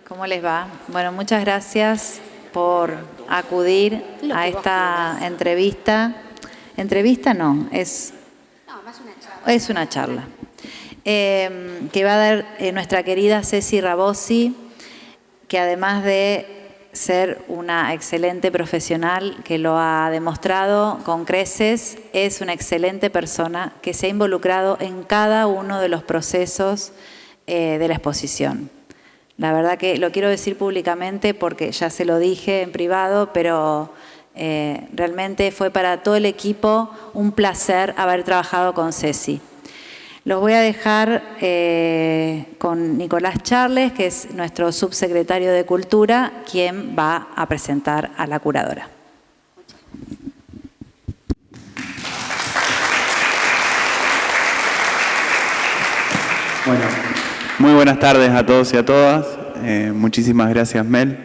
¿Cómo les va? Bueno, muchas gracias por acudir a esta entrevista. Entrevista no, es una charla. Que va a dar nuestra querida Ceci Rabosi, que además de ser una excelente profesional, que lo ha demostrado con creces, es una excelente persona que se ha involucrado en cada uno de los procesos de la exposición. La verdad que lo quiero decir públicamente porque ya se lo dije en privado, pero realmente fue para todo el equipo un placer haber trabajado con Ceci. Los voy a dejar con Nicolás Charles, que es nuestro subsecretario de Cultura, quien va a presentar a la curadora. Bueno, muy buenas tardes a todos y a todas. Muchísimas gracias, Mel.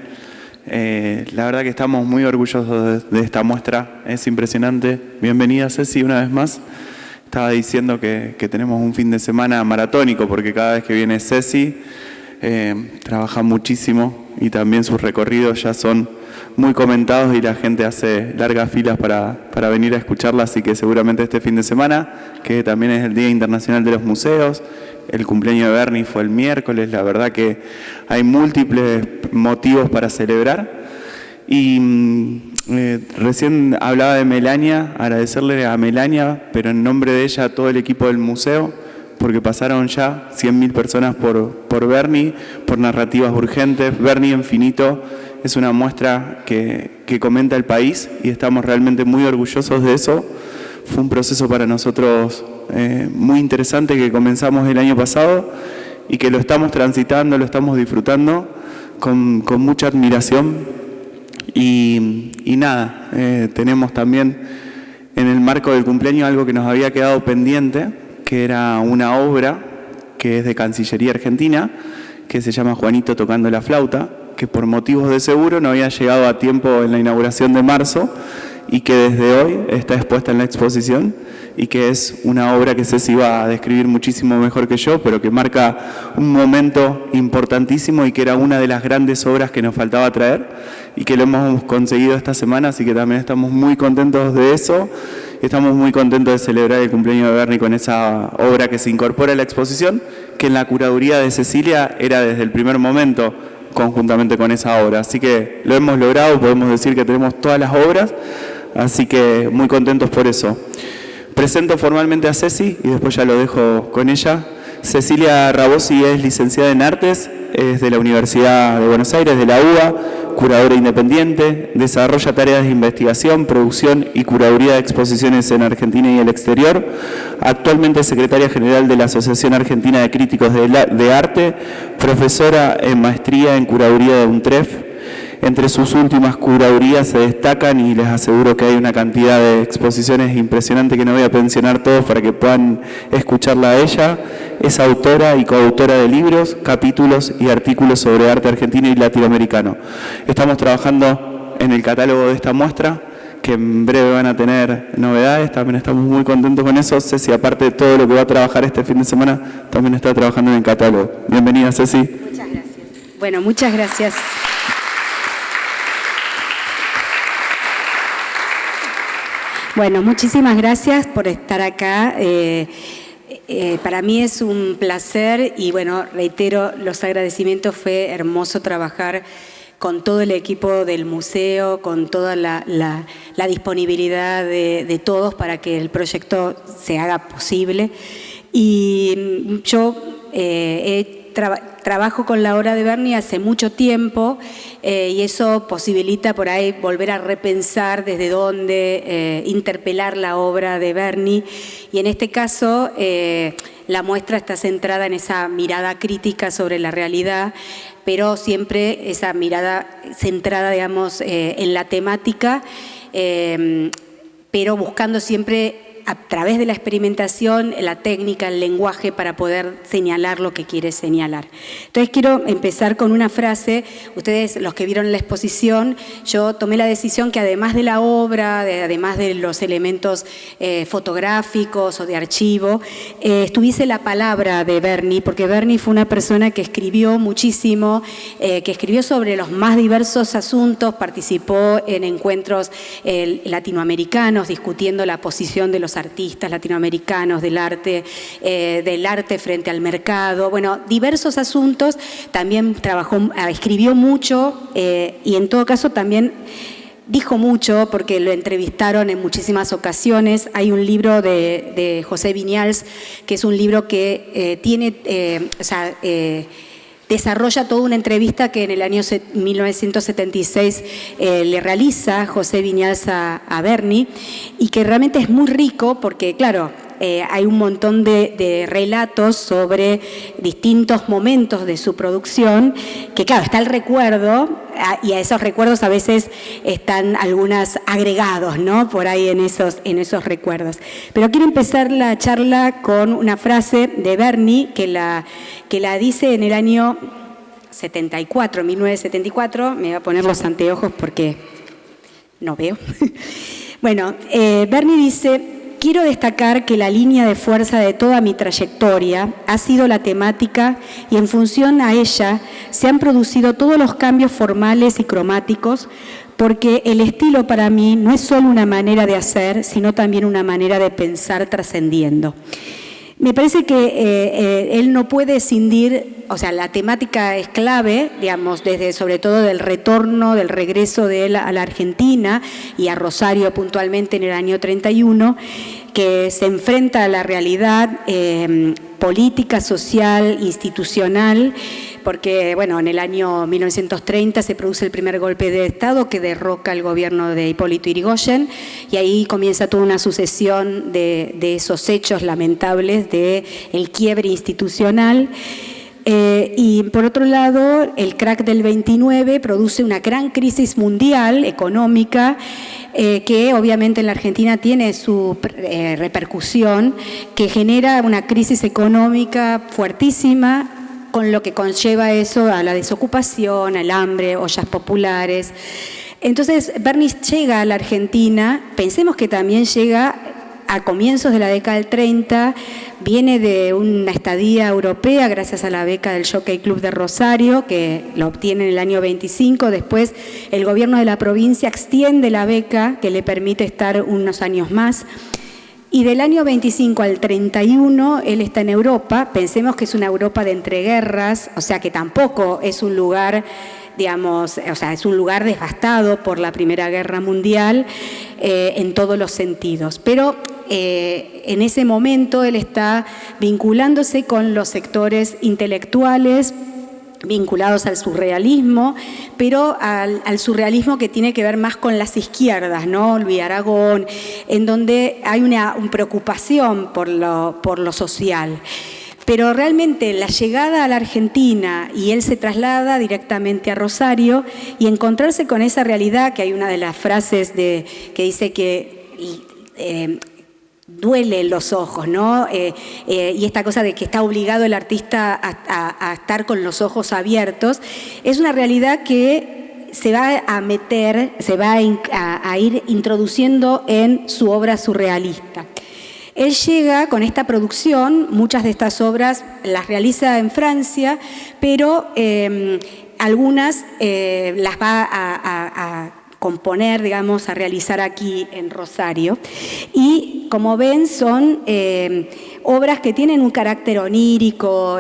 La verdad que estamos muy orgullosos de esta muestra. Es impresionante. Bienvenida, Ceci, una vez más. Estaba diciendo que tenemos un fin de semana maratónico porque cada vez que viene Ceci trabaja muchísimo y también sus recorridos ya son muy comentados y la gente hace largas filas para venir a escucharla, así que seguramente este fin de semana, que también es el Día Internacional de los Museos, el cumpleaños de Bernie fue el miércoles, la verdad que hay múltiples motivos para celebrar. Y recién hablaba de Melania, agradecerle a Melania, pero en nombre de ella a todo el equipo del museo, porque pasaron ya 100.000 personas por Bernie, por narrativas urgentes. Bernie Infinito es una muestra que comenta el país y estamos realmente muy orgullosos de eso. Fue un proceso para nosotros muy interesante que comenzamos el año pasado y que lo estamos transitando, lo estamos disfrutando con mucha admiración. Y nada, tenemos también en el marco del cumpleaños algo que nos había quedado pendiente, que era una obra que es de Cancillería Argentina, que se llama Juanito tocando la flauta, que por motivos de seguro no había llegado a tiempo en la inauguración de marzo y que desde hoy está expuesta en la exposición y que es una obra que Ceci va a describir muchísimo mejor que yo, pero que marca un momento importantísimo y que era una de las grandes obras que nos faltaba traer y que lo hemos conseguido esta semana, así que también estamos muy contentos de eso. Estamos muy contentos de celebrar el cumpleaños de Bernie con esa obra que se incorpora a la exposición, que en la curaduría de Cecilia era desde el primer momento conjuntamente con esa obra. Así que lo hemos logrado, podemos decir que tenemos todas las obras, así que muy contentos por eso. Presento formalmente a Ceci y después ya lo dejo con ella. Cecilia Rabosi es licenciada en Artes, es de la Universidad de Buenos Aires, de la UBA, curadora independiente, desarrolla tareas de investigación, producción y curaduría de exposiciones en Argentina y el exterior. Actualmente es secretaria general de la Asociación Argentina de Críticos de Arte, profesora en maestría en curaduría de UNTREF. Entre sus últimas curadurías se destacan, y les aseguro que hay una cantidad de exposiciones impresionante que no voy a mencionar todos para que puedan escucharla a ella. Es autora y coautora de libros, capítulos y artículos sobre arte argentino y latinoamericano. Estamos trabajando en el catálogo de esta muestra, que en breve van a tener novedades, también estamos muy contentos con eso. Ceci, aparte de todo lo que va a trabajar este fin de semana, también está trabajando en el catálogo. Bienvenida, Ceci. Muchas gracias. Bueno, muchas gracias. Bueno, muchísimas gracias por estar acá. Para mí es un placer y bueno, reitero los agradecimientos. Fue hermoso trabajar con todo el equipo del museo, con toda la disponibilidad de todos para que el proyecto se haga posible. Y yo trabajo con la obra de Bernie hace mucho tiempo y eso posibilita por ahí volver a repensar desde dónde interpelar la obra de Bernie. Y en este caso la muestra está centrada en esa mirada crítica sobre la realidad, pero siempre esa mirada centrada, digamos, en la temática, pero buscando siempre a través de la experimentación, la técnica, el lenguaje para poder señalar lo que quiere señalar. Entonces quiero empezar con una frase. Ustedes, los que vieron la exposición, yo tomé la decisión que además de la obra, además de los elementos fotográficos o de archivo, estuviese la palabra de Berni, porque Berni fue una persona que escribió muchísimo, que escribió sobre los más diversos asuntos, participó en encuentros latinoamericanos discutiendo la posición de los artistas latinoamericanos, del arte frente al mercado, bueno, diversos asuntos. También escribió mucho y en todo caso también dijo mucho porque lo entrevistaron en muchísimas ocasiones. Hay un libro de José Viñals, que es un libro que desarrolla toda una entrevista que en el año 1976 le realiza José Viñals a Berni, y que realmente es muy rico porque, claro, hay un montón de relatos sobre distintos momentos de su producción, que claro, está el recuerdo, y a esos recuerdos a veces están algunos agregados, ¿no?, por ahí en esos recuerdos. Pero quiero empezar la charla con una frase de Berni que la dice en el año 1974, me voy a poner los anteojos porque no veo. Bueno, Berni dice: quiero destacar que la línea de fuerza de toda mi trayectoria ha sido la temática, y en función a ella se han producido todos los cambios formales y cromáticos, porque el estilo para mí no es solo una manera de hacer, sino también una manera de pensar trascendiendo. Me parece que él no puede escindir, o sea, la temática es clave, digamos, desde sobre todo del retorno, del regreso de él a la Argentina y a Rosario puntualmente en el año 31, que se enfrenta a la realidad política, social, institucional, porque, bueno, en el año 1930 se produce el primer golpe de Estado que derroca el gobierno de Hipólito Yrigoyen, y ahí comienza toda una sucesión de esos hechos lamentables del quiebre institucional. Y por otro lado, el crack del 29 produce una gran crisis mundial económica, que obviamente en la Argentina tiene su repercusión, que genera una crisis económica fuertísima, con lo que conlleva eso a la desocupación, al hambre, ollas populares. Entonces, Berni llega a la Argentina, pensemos que también llega a comienzos de la década del 30, viene de una estadía europea gracias a la beca del Jockey Club de Rosario, que lo obtiene en el año 25. Después el gobierno de la provincia extiende la beca que le permite estar unos años más. Y del año 25 al 31 él está en Europa. Pensemos que es una Europa de entreguerras, o sea que tampoco es un lugar, digamos, o sea, es un lugar devastado por la Primera Guerra Mundial en todos los sentidos. Pero en ese momento él está vinculándose con los sectores intelectuales vinculados al surrealismo, pero al surrealismo que tiene que ver más con las izquierdas, ¿no? Luis Aragón, en donde hay una preocupación por lo social. Pero realmente la llegada a la Argentina, y él se traslada directamente a Rosario, y encontrarse con esa realidad, que hay una de las frases que dice que duele los ojos, ¿no? Y esta cosa de que está obligado el artista a estar con los ojos abiertos, es una realidad que se va a meter, se va a ir introduciendo en su obra surrealista. Él llega con esta producción, muchas de estas obras las realiza en Francia, pero algunas las va a componer, digamos, a realizar aquí en Rosario. Y como ven, son obras que tienen un carácter onírico,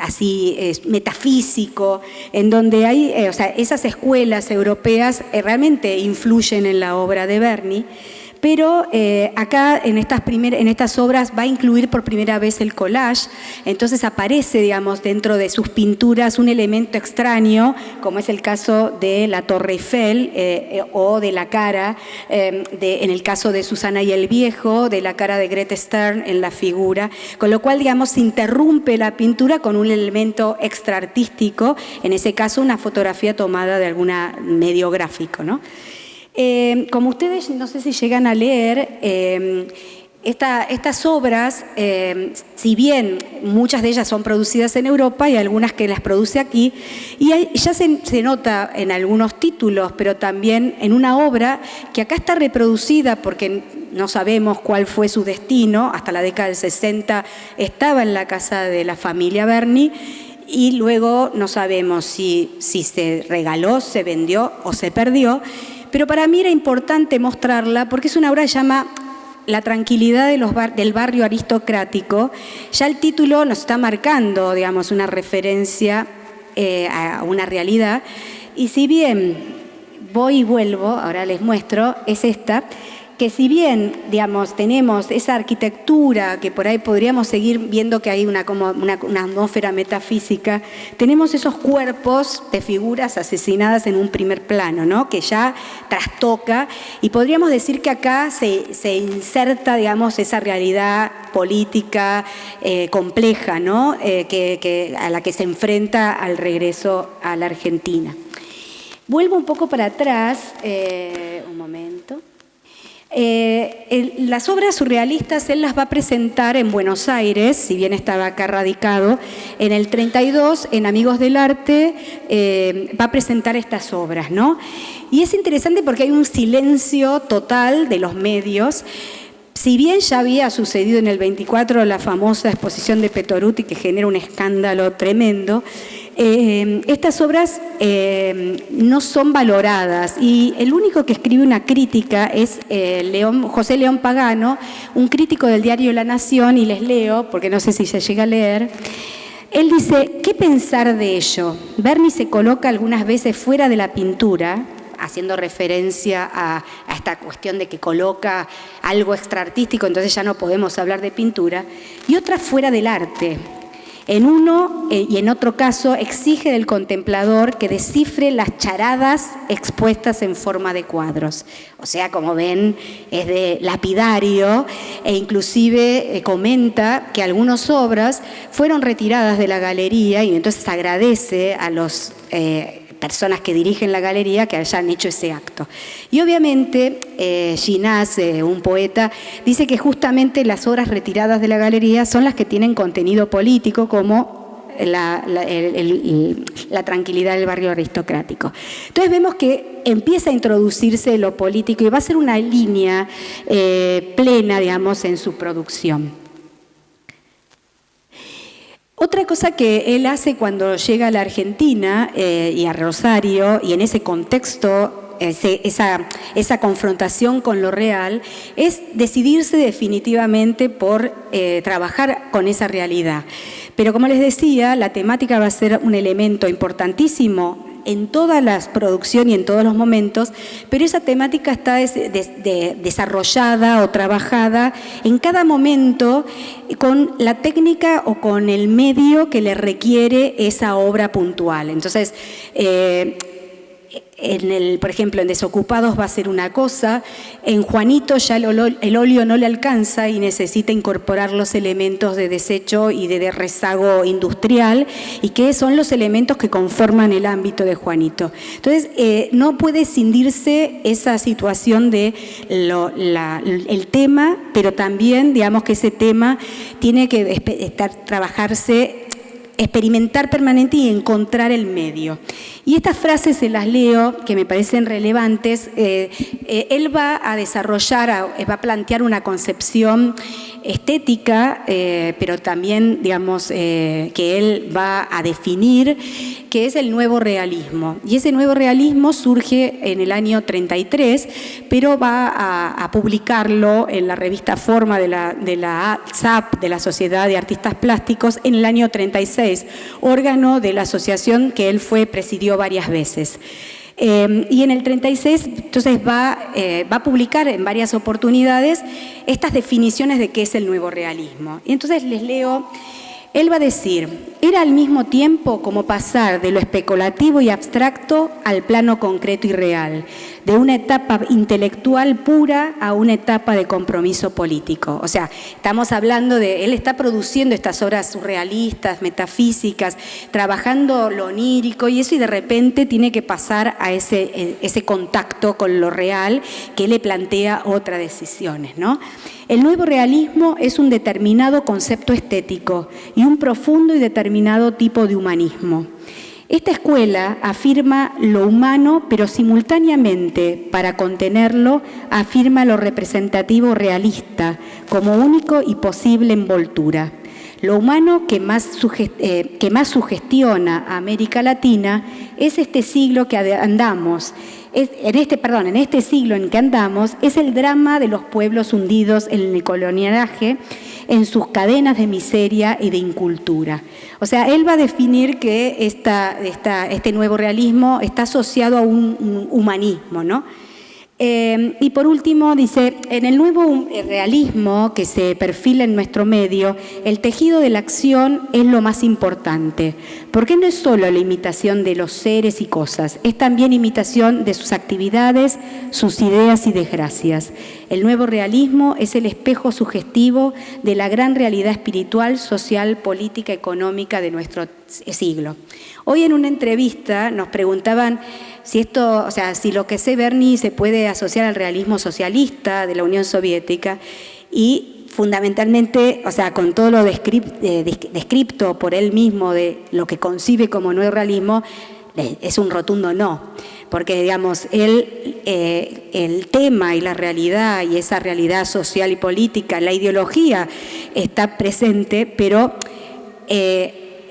así metafísico, en donde hay, o sea, esas escuelas europeas realmente influyen en la obra de Berni. Pero acá en estas obras va a incluir por primera vez el collage. Entonces aparece, digamos, dentro de sus pinturas un elemento extraño, como es el caso de la Torre Eiffel o de la cara, en el caso de Susana y el Viejo, de la cara de Grete Stern en la figura, con lo cual, digamos, se interrumpe la pintura con un elemento extraartístico, en ese caso una fotografía tomada de alguna medio gráfico, ¿no? Como ustedes no sé si llegan a leer, estas obras, si bien muchas de ellas son producidas en Europa, hay algunas que las produce aquí, y ya se nota en algunos títulos, pero también en una obra que acá está reproducida porque no sabemos cuál fue su destino, hasta la década del 60 estaba en la casa de la familia Berni, y luego no sabemos si se regaló, se vendió o se perdió, pero para mí era importante mostrarla porque es una obra que se llama La tranquilidad del barrio aristocrático. Ya el título nos está marcando, digamos, una referencia a una realidad, y si bien voy y vuelvo, ahora les muestro, es esta, que si bien, digamos, tenemos esa arquitectura que por ahí podríamos seguir viendo que hay una atmósfera metafísica, tenemos esos cuerpos de figuras asesinadas en un primer plano, ¿no? Que ya trastoca, y podríamos decir que acá se inserta, digamos, esa realidad política compleja, ¿no? A la que se enfrenta al regreso a la Argentina. Vuelvo un poco para atrás, un momento. Las obras surrealistas él las va a presentar en Buenos Aires, si bien estaba acá radicado. En el 32, en Amigos del Arte, va a presentar estas obras, ¿no? Y es interesante porque hay un silencio total de los medios. Si bien ya había sucedido en el 24 la famosa exposición de Petoruti, que genera un escándalo tremendo, estas obras no son valoradas, y el único que escribe una crítica es José León Pagano, un crítico del diario La Nación, y les leo, porque no sé si se llega a leer. Él dice: ¿qué pensar de ello? Berni se coloca algunas veces fuera de la pintura, haciendo referencia a esta cuestión de que coloca algo extraartístico, entonces ya no podemos hablar de pintura, y otras fuera del arte. En uno y en otro caso exige del contemplador que descifre las charadas expuestas en forma de cuadros. O sea, como ven, es de lapidario, e inclusive comenta que algunas obras fueron retiradas de la galería, y entonces agradece a los personas que dirigen la galería que hayan hecho ese acto. Y obviamente Ginás, un poeta, dice que justamente las obras retiradas de la galería son las que tienen contenido político, como la tranquilidad del barrio aristocrático. Entonces vemos que empieza a introducirse lo político y va a ser una línea plena, digamos, en su producción. Otra cosa que él hace cuando llega a la Argentina y a Rosario, y en ese contexto, esa confrontación con lo real, es decidirse definitivamente por trabajar con esa realidad. Pero como les decía, la temática va a ser un elemento importantísimo en toda la producción y en todos los momentos, pero esa temática está desarrollada o trabajada en cada momento con la técnica o con el medio que le requiere esa obra puntual. Entonces, por ejemplo, en Desocupados va a ser una cosa, en Juanito ya el óleo no le alcanza y necesita incorporar los elementos de desecho y de rezago industrial, y que son los elementos que conforman el ámbito de Juanito. Entonces, no puede escindirse esa situación de el tema, pero también, digamos, que ese tema tiene que trabajarse, experimentar permanente y encontrar el medio. Y estas frases se las leo, que me parecen relevantes. Él va a desarrollar, va a plantear una concepción estética, pero también, digamos, que él va a definir, que es el nuevo realismo. Y ese nuevo realismo surge en el año 33, pero va a publicarlo en la revista Forma de la SAP, de la Sociedad de Artistas Plásticos, en el año 36, órgano de la asociación que él presidió varias veces. Y en el 36, entonces va a publicar en varias oportunidades estas definiciones de qué es el nuevo realismo. Y entonces les leo, él va a decir: Era al mismo tiempo como pasar de lo especulativo y abstracto al plano concreto y real, de una etapa intelectual pura a una etapa de compromiso político. O sea, estamos hablando de, él está produciendo estas obras surrealistas, metafísicas, trabajando lo onírico y eso, y de repente tiene que pasar a ese contacto con lo real que le plantea otras decisiones, ¿no? El nuevo realismo es un determinado concepto estético y un profundo y determinado tipo de humanismo. Esta escuela afirma lo humano, pero simultáneamente, para contenerlo, afirma lo representativo realista como único y posible envoltura. Lo humano que más sugestiona a América Latina es este siglo que andamos. En este siglo en que andamos, es el drama de los pueblos hundidos en el colonialaje, en sus cadenas de miseria y de incultura. O sea, él va a definir que este nuevo realismo está asociado a un humanismo, ¿no? Y por último dice, en el nuevo realismo que se perfila en nuestro medio, el tejido de la acción es lo más importante, porque no es solo la imitación de los seres y cosas, es también imitación de sus actividades, sus ideas y desgracias. El nuevo realismo es el espejo sugestivo de la gran realidad espiritual, social, política, económica de nuestro siglo. Hoy en una entrevista nos preguntaban si lo que sé Berni se puede asociar al realismo socialista de la Unión Soviética, y fundamentalmente, o sea, con todo lo descripto por él mismo de lo que concibe como nuevo realismo, es un rotundo no. Porque, digamos, el tema y la realidad, y esa realidad social y política, la ideología está presente, pero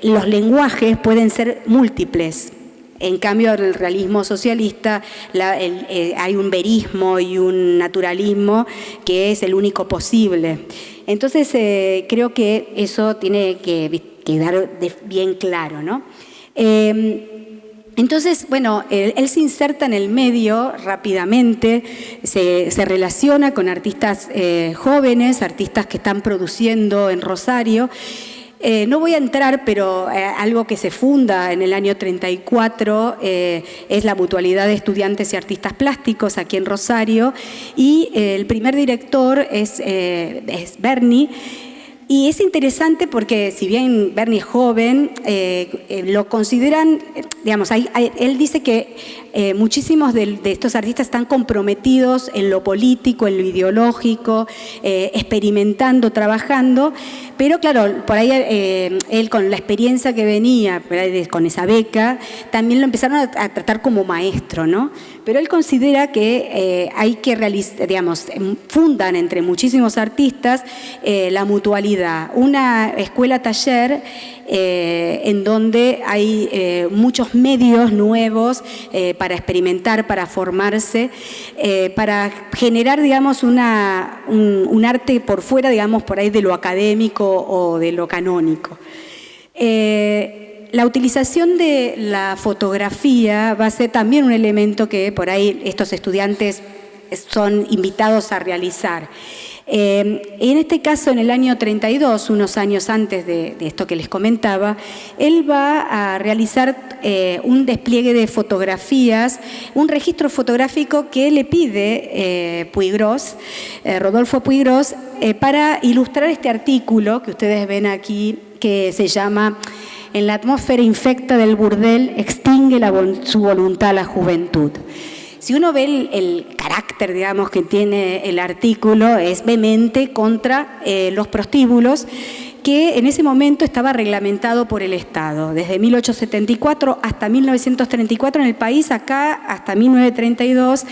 los lenguajes pueden ser múltiples. En cambio, en el realismo socialista hay un verismo y un naturalismo que es el único posible. Entonces, creo que eso tiene que quedar bien claro, ¿no? Entonces, bueno, él se inserta en el medio rápidamente, se relaciona con artistas jóvenes, artistas que están produciendo en Rosario. No voy a entrar, pero algo que se funda en el año 34 es la Mutualidad de Estudiantes y Artistas Plásticos aquí en Rosario, y el primer director es Berni. Y es interesante porque si bien Berni es joven, lo consideran, digamos, él dice que muchísimos de estos artistas están comprometidos en lo político, en lo ideológico, experimentando, trabajando, pero claro, por ahí él con la experiencia que venía, con esa beca, también lo empezaron a tratar como maestro, ¿no? Pero él considera que hay que realizar, digamos, fundan entre muchísimos artistas la mutualidad, una escuela-taller en donde hay muchos medios nuevos para experimentar, para formarse, para generar, digamos, un arte por fuera, digamos, por ahí de lo académico o de lo canónico. La utilización de la fotografía va a ser también un elemento que por ahí estos estudiantes son invitados a realizar. En este caso, en el año 32, unos años antes de esto que les comentaba, él va a realizar un despliegue de fotografías, un registro fotográfico que le pide Puiggrós, Rodolfo Puiggrós, para ilustrar este artículo que ustedes ven aquí, que se llama "En la atmósfera infecta del burdel extingue su voluntad la juventud". Si uno ve el carácter, digamos, que tiene el artículo, es vehemente contra los prostíbulos, que en ese momento estaba reglamentado por el Estado. Desde 1874 hasta 1934 en el país, acá hasta 1932,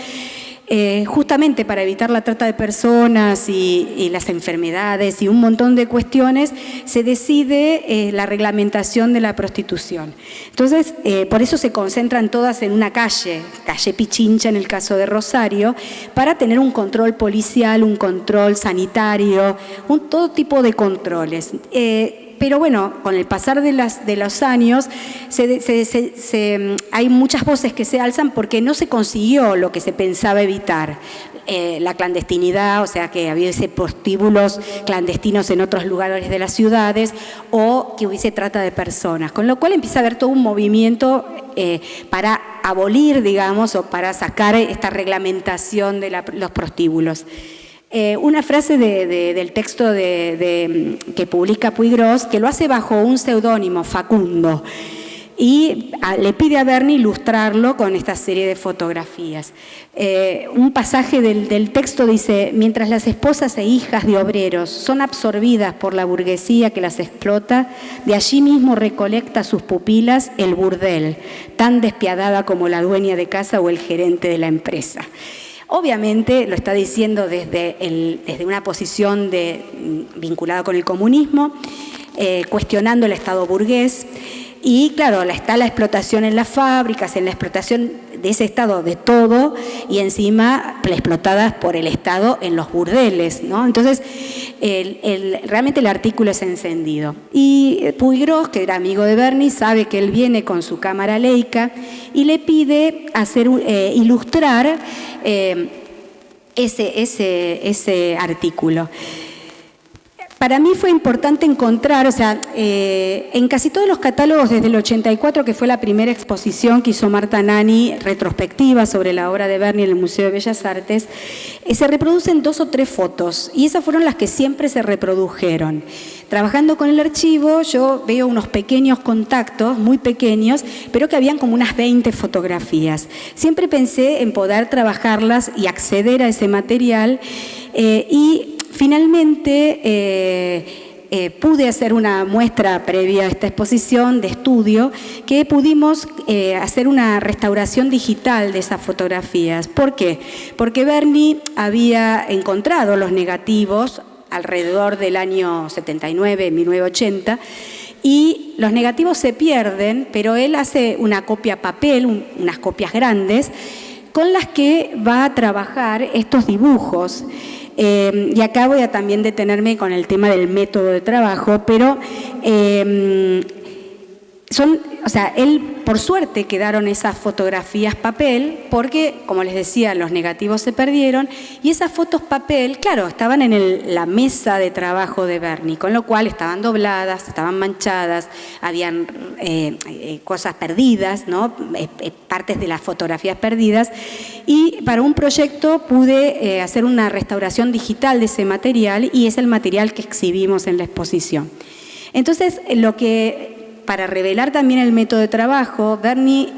justamente para evitar la trata de personas y las enfermedades y un montón de cuestiones, se decide la reglamentación de la prostitución. Entonces, por eso se concentran todas en una calle Pichincha en el caso de Rosario, para tener un control policial, un control sanitario, todo tipo de controles. Pero bueno, con el pasar de los años hay muchas voces que se alzan porque no se consiguió lo que se pensaba evitar. la clandestinidad, o sea, que hubiese prostíbulos clandestinos en otros lugares de las ciudades, o que hubiese trata de personas, con lo cual empieza a haber todo un movimiento para abolir, digamos, o para sacar esta reglamentación de los prostíbulos. Una frase del texto que publica Puiggrós, que lo hace bajo un seudónimo, Facundo, y le pide a Berni ilustrarlo con esta serie de fotografías. Un pasaje del texto dice: mientras las esposas e hijas de obreros son absorbidas por la burguesía que las explota, de allí mismo recolecta sus pupilas el burdel, tan despiadada como la dueña de casa o el gerente de la empresa. Obviamente lo está diciendo desde una posición vinculada con el comunismo, cuestionando el Estado burgués. Y claro, está la explotación en las fábricas, en la explotación de ese Estado de todo, y encima explotadas por el Estado en los burdeles, ¿no? Entonces, realmente el artículo es encendido. Y Puiggrós, que era amigo de Berni, sabe que él viene con su cámara Leica y le pide ilustrar ese artículo. Para mí fue importante encontrar, o sea, en casi todos los catálogos desde el 84, que fue la primera exposición que hizo Marta Nani, retrospectiva sobre la obra de Berni en el Museo de Bellas Artes, se reproducen 2 o 3 fotos, y esas fueron las que siempre se reprodujeron. Trabajando con el archivo, yo veo unos pequeños contactos, muy pequeños, pero que habían como unas 20 fotografías. Siempre pensé en poder trabajarlas y acceder a ese material, y finalmente pude hacer una muestra previa a esta exposición de estudio, que pudimos hacer una restauración digital de esas fotografías. ¿Por qué? Porque Berni había encontrado los negativos alrededor del año 79, 1980, y los negativos se pierden, pero él hace una copia papel, unas copias grandes, con las que va a trabajar estos dibujos. Y acá voy a también detenerme con el tema del método de trabajo, pero él, por suerte, quedaron esas fotografías papel, porque, como les decía, los negativos se perdieron, y esas fotos papel, claro, estaban en la mesa de trabajo de Berni, con lo cual estaban dobladas, estaban manchadas, habían cosas perdidas, ¿no? Partes de las fotografías perdidas, y para un proyecto pude hacer una restauración digital de ese material, y es el material que exhibimos en la exposición. Entonces, para revelar también el método de trabajo, Berni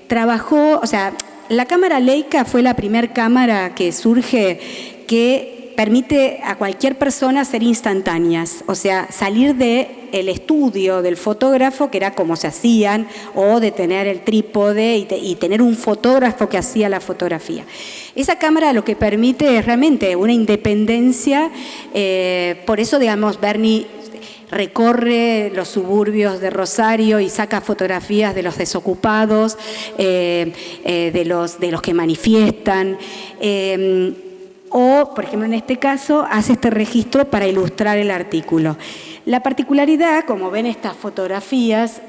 trabajó, o sea, la cámara Leica fue la primera cámara que surge que permite a cualquier persona ser instantáneas, o sea, salir del estudio del fotógrafo, que era como se hacían, o de tener el trípode y tener un fotógrafo que hacía la fotografía. Esa cámara lo que permite es realmente una independencia, por eso, digamos, Berni recorre los suburbios de Rosario y saca fotografías de los desocupados, de los que manifiestan, o, por ejemplo, en este caso, hace este registro para ilustrar el artículo. La particularidad, como ven estas fotografías,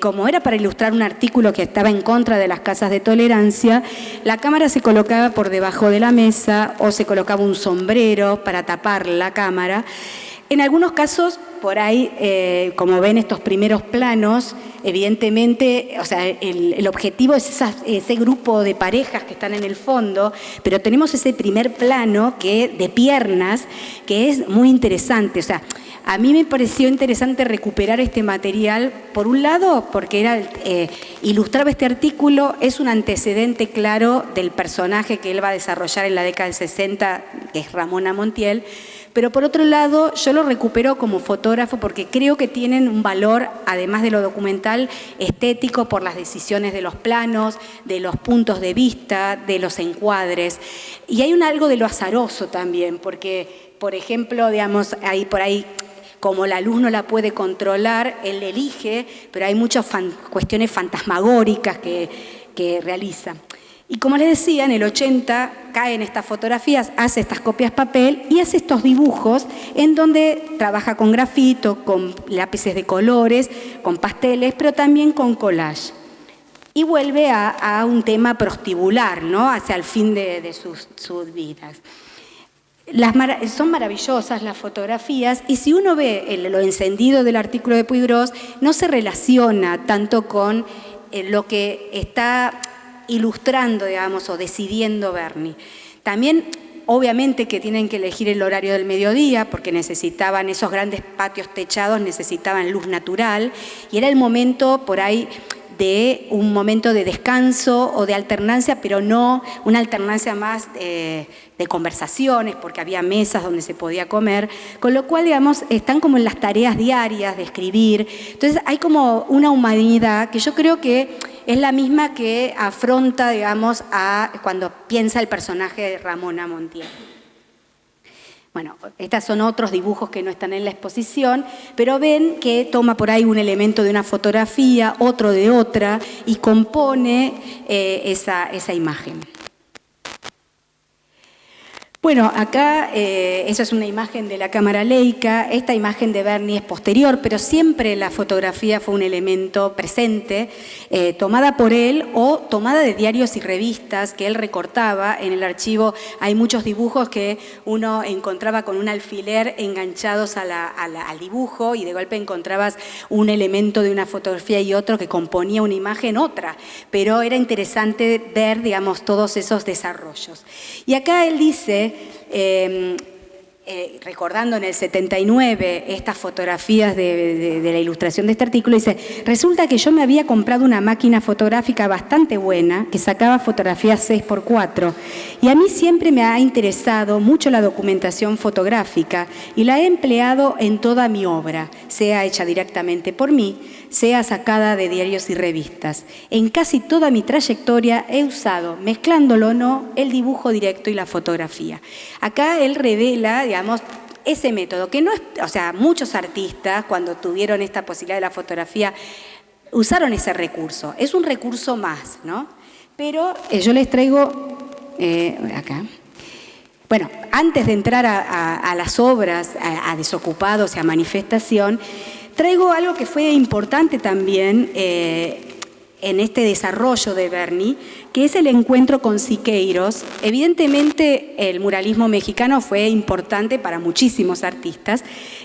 como era para ilustrar un artículo que estaba en contra de las casas de tolerancia, la cámara se colocaba por debajo de la mesa o se colocaba un sombrero para tapar la cámara. En algunos casos, por ahí, como ven estos primeros planos, evidentemente, o sea, el objetivo es ese grupo de parejas que están en el fondo, pero tenemos ese primer plano de piernas, que es muy interesante. O sea, a mí me pareció interesante recuperar este material, por un lado, porque ilustraba este artículo, es un antecedente claro del personaje que él va a desarrollar en la década del 60, que es Ramona Montiel. Pero por otro lado, yo lo recupero como fotógrafo porque creo que tienen un valor, además de lo documental, estético, por las decisiones de los planos, de los puntos de vista, de los encuadres. Y hay algo de lo azaroso también, porque, por ejemplo, digamos, por ahí, como la luz no la puede controlar, él elige, pero hay muchas cuestiones fantasmagóricas que realiza. Y como les decía, en el 80 caen estas fotografías, hace estas copias papel y hace estos dibujos en donde trabaja con grafito, con lápices de colores, con pasteles, pero también con collage. y vuelve a un tema prostíbular, ¿no? Hacia el fin de sus vidas. Son maravillosas las fotografías y si uno ve lo encendido del artículo de Puiggrós, no se relaciona tanto con lo que está ilustrando, digamos, o decidiendo Berni. También, obviamente, que tienen que elegir el horario del mediodía porque necesitaban, esos grandes patios techados necesitaban luz natural y era el momento por ahí de un momento de descanso o de alternancia, pero no una alternancia más de conversaciones, porque había mesas donde se podía comer, con lo cual, digamos, están como en las tareas diarias de escribir. Entonces hay como una humanidad que yo creo que es la misma que afronta, digamos, cuando piensa el personaje de Ramona Montiel. Bueno, estos son otros dibujos que no están en la exposición, pero ven que toma por ahí un elemento de una fotografía, otro de otra, y compone esa imagen. Bueno, acá esa es una imagen de la cámara Leica. Esta imagen de Berni es posterior, pero siempre la fotografía fue un elemento presente, tomada por él o tomada de diarios y revistas que él recortaba. En el archivo hay muchos dibujos que uno encontraba con un alfiler enganchados al dibujo y de golpe encontrabas un elemento de una fotografía y otro que componía una imagen, otra. Pero era interesante ver, digamos, todos esos desarrollos. Y acá él dice, recordando en el 79 estas fotografías de la ilustración de este artículo, dice: resulta que yo me había comprado una máquina fotográfica bastante buena que sacaba fotografías 6x4 y a mí siempre me ha interesado mucho la documentación fotográfica y la he empleado en toda mi obra, sea hecha directamente por mí, sea sacada de diarios y revistas. En casi toda mi trayectoria he usado, mezclándolo o no, el dibujo directo y la fotografía. Acá él revela, digamos, ese método, que no es, o sea, muchos artistas cuando tuvieron esta posibilidad de la fotografía usaron ese recurso. Es un recurso más, ¿no? Pero yo les traigo acá. Bueno, antes de entrar a las obras, a Desocupados y a Manifestación, traigo algo que fue importante también en este desarrollo de Berni, que es el encuentro con Siqueiros. Evidentemente el muralismo mexicano fue importante para muchísimos artistas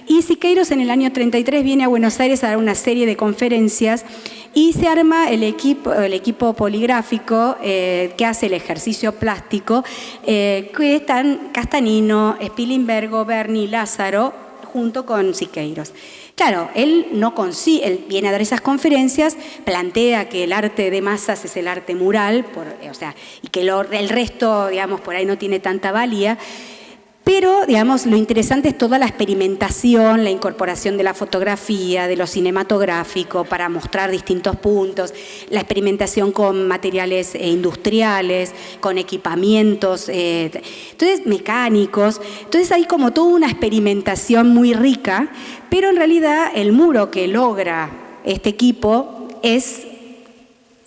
y Siqueiros en el año 33 viene a Buenos Aires a dar una serie de conferencias y se arma el equipo poligráfico que hace el ejercicio plástico, que están Castanino, Spilimbergo, Berni, Lázaro, junto con Siqueiros. Claro, él él viene a dar esas conferencias, plantea que el arte de masas es el arte mural, y que el resto, digamos, por ahí no tiene tanta valía. Pero, digamos, lo interesante es toda la experimentación, la incorporación de la fotografía, de lo cinematográfico para mostrar distintos puntos, la experimentación con materiales industriales, con equipamientos, entonces mecánicos. Entonces hay como toda una experimentación muy rica, pero en realidad el muro que logra este equipo es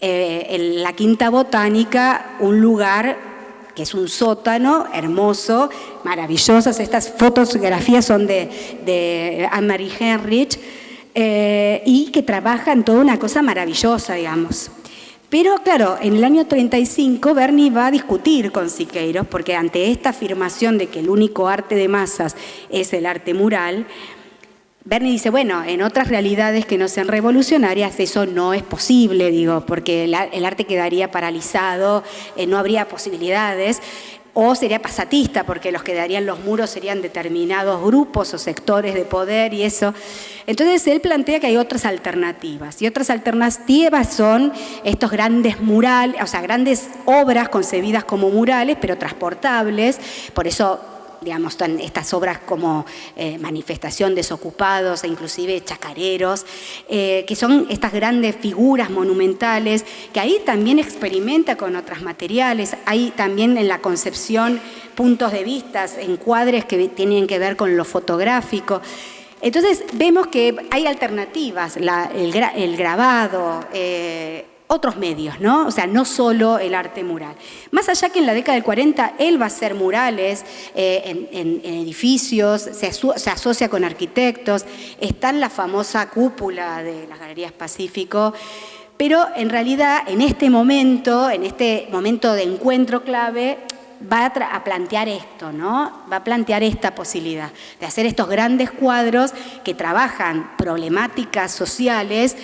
la Quinta Botánica, un lugar que es un sótano hermoso, maravillosas. Estas fotografías son de Anne-Marie Heinrich y que trabajan toda una cosa maravillosa, digamos. Pero claro, en el año 35 Berni va a discutir con Siqueiros porque ante esta afirmación de que el único arte de masas es el arte mural, Berni dice, bueno, en otras realidades que no sean revolucionarias eso no es posible, porque el arte quedaría paralizado, no habría posibilidades, o sería pasatista, porque los que darían los muros serían determinados grupos o sectores de poder y eso. Entonces él plantea que hay otras alternativas, y otras alternativas son estos grandes murales, o sea, grandes obras concebidas como murales, pero transportables, por eso digamos, están estas obras como Manifestación, Desocupados e inclusive Chacareros, que son estas grandes figuras monumentales, que ahí también experimenta con otros materiales, hay también en la concepción puntos de vista, encuadres que tienen que ver con lo fotográfico. Entonces vemos que hay alternativas, el grabado, otros medios, ¿no? O sea, no solo el arte mural. Más allá que en la década del 40 él va a hacer murales en edificios, se asocia con arquitectos, está en la famosa cúpula de las Galerías Pacífico, Pero en realidad en este momento de encuentro clave, va a plantear esto, ¿no? Va a plantear esta posibilidad de hacer estos grandes cuadros que trabajan problemáticas sociales,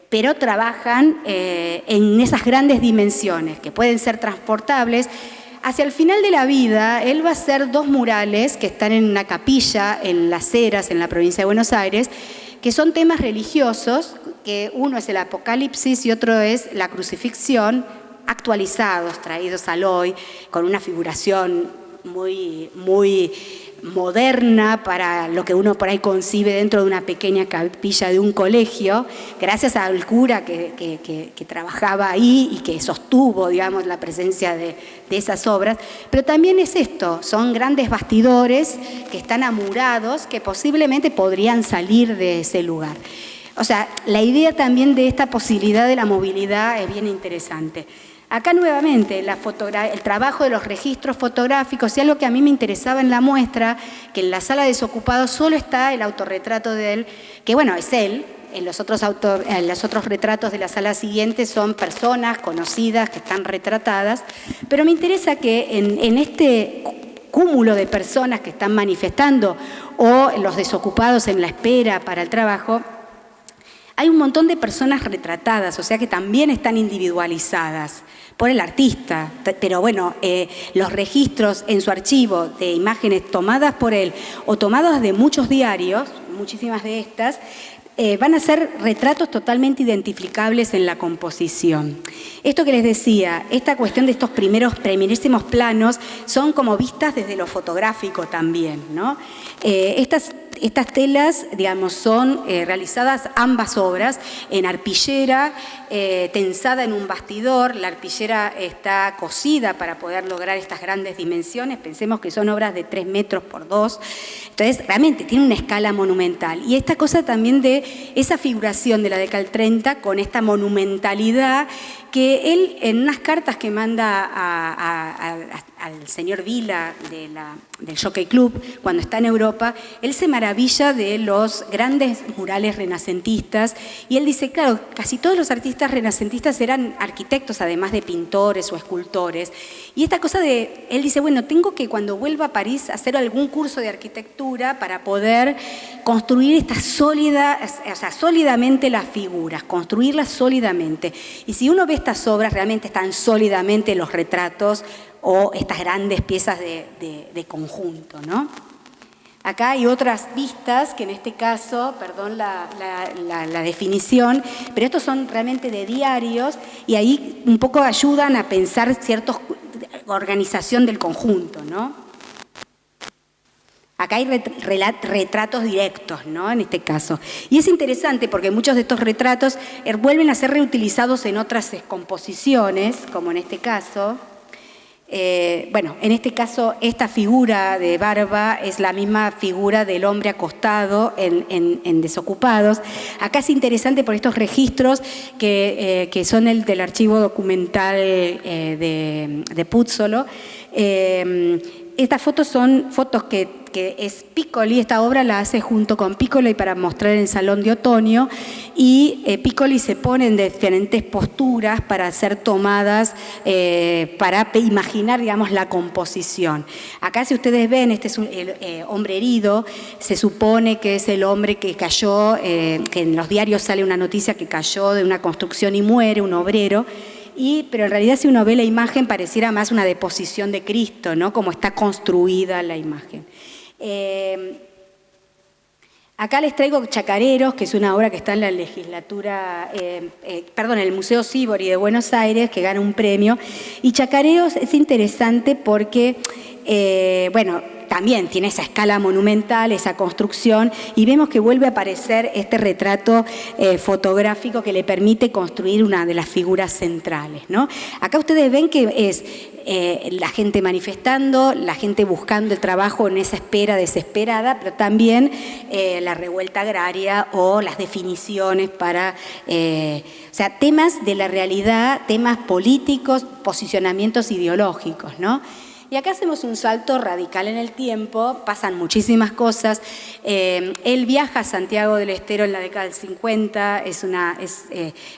pero trabajan en esas grandes dimensiones que pueden ser transportables. Hacia el final de la vida, él va a hacer 2 murales que están en una capilla en Las Heras, en la provincia de Buenos Aires, que son temas religiosos, que uno es el Apocalipsis y otro es la crucifixión, actualizados, traídos al hoy, con una figuración muy, muy moderna para lo que uno por ahí concibe dentro de una pequeña capilla de un colegio, gracias al cura que trabajaba ahí y que sostuvo, digamos, la presencia de esas obras. Pero también es esto, son grandes bastidores que están amurados, que posiblemente podrían salir de ese lugar. O sea, la idea también de esta posibilidad de la movilidad es bien interesante. Acá nuevamente el trabajo de los registros fotográficos, y algo que a mí me interesaba en la muestra, que en la sala de desocupados solo está el autorretrato de él, que bueno, es él. En los otros retratos de la sala siguiente son personas conocidas que están retratadas, pero me interesa que en este cúmulo de personas que están manifestando o los desocupados en la espera para el trabajo, hay un montón de personas retratadas, o sea que también están individualizadas por el artista, pero bueno, los registros en su archivo de imágenes tomadas por él o tomadas de muchos diarios, muchísimas de estas, van a ser retratos totalmente identificables en la composición. Esto que les decía, esta cuestión de estos primerísimos planos son como vistas desde lo fotográfico también, ¿no? Estas telas, digamos, son realizadas ambas obras en arpillera, tensada en un bastidor. La arpillera está cosida para poder lograr estas grandes dimensiones. Pensemos que son obras de 3 metros por 2. Entonces, realmente tiene una escala monumental. Y esta cosa también de esa figuración de la década del 30 con esta monumentalidad que él, en unas cartas que manda al señor Vila del Jockey Club, cuando está en Europa, él se maravilla de los grandes murales renacentistas y él dice, claro, casi todos los artistas renacentistas eran arquitectos, además de pintores o escultores. Y esta cosa de, él dice, bueno, tengo que cuando vuelva a París hacer algún curso de arquitectura para poder construir estas sólidamente las figuras, construirlas sólidamente. Y si uno ve estas obras, realmente están sólidamente los retratos o estas grandes piezas de conjunto, ¿no? Acá hay otras vistas que en este caso, perdón la definición, pero estos son realmente de diarios y ahí un poco ayudan a pensar cierta organización del conjunto, ¿no? Acá hay retratos directos, ¿no? En este caso. Y es interesante porque muchos de estos retratos vuelven a ser reutilizados en otras composiciones, como en este caso. Bueno, en este caso, esta figura de Barba es la misma figura del hombre acostado en Desocupados. Acá es interesante por estos registros que son el del archivo documental de Púzzolo. Estas fotos son fotos que es Piccoli, esta obra la hace junto con Piccoli para mostrar en el Salón de Otoño y Piccoli se pone en diferentes posturas para ser tomadas, para imaginar, digamos, la composición. Acá si ustedes ven, este es el hombre herido, se supone que es el hombre que cayó, que en los diarios sale una noticia que cayó de una construcción y muere, un obrero. Pero en realidad si uno ve la imagen pareciera más una deposición de Cristo, ¿no? Como está construida la imagen. Acá les traigo Chacareros, que es una obra que está en la legislatura, en el Museo Sívori de Buenos Aires, que gana un premio. Y Chacareros es interesante porque, también tiene esa escala monumental, esa construcción, y vemos que vuelve a aparecer este retrato fotográfico que le permite construir una de las figuras centrales, ¿no? Acá ustedes ven que es la gente manifestando, la gente buscando el trabajo en esa espera desesperada, pero también la revuelta agraria o las definiciones para, temas de la realidad, temas políticos, posicionamientos ideológicos, ¿no? Y acá hacemos un salto radical en el tiempo, pasan muchísimas cosas. Él viaja a Santiago del Estero en la década del 50,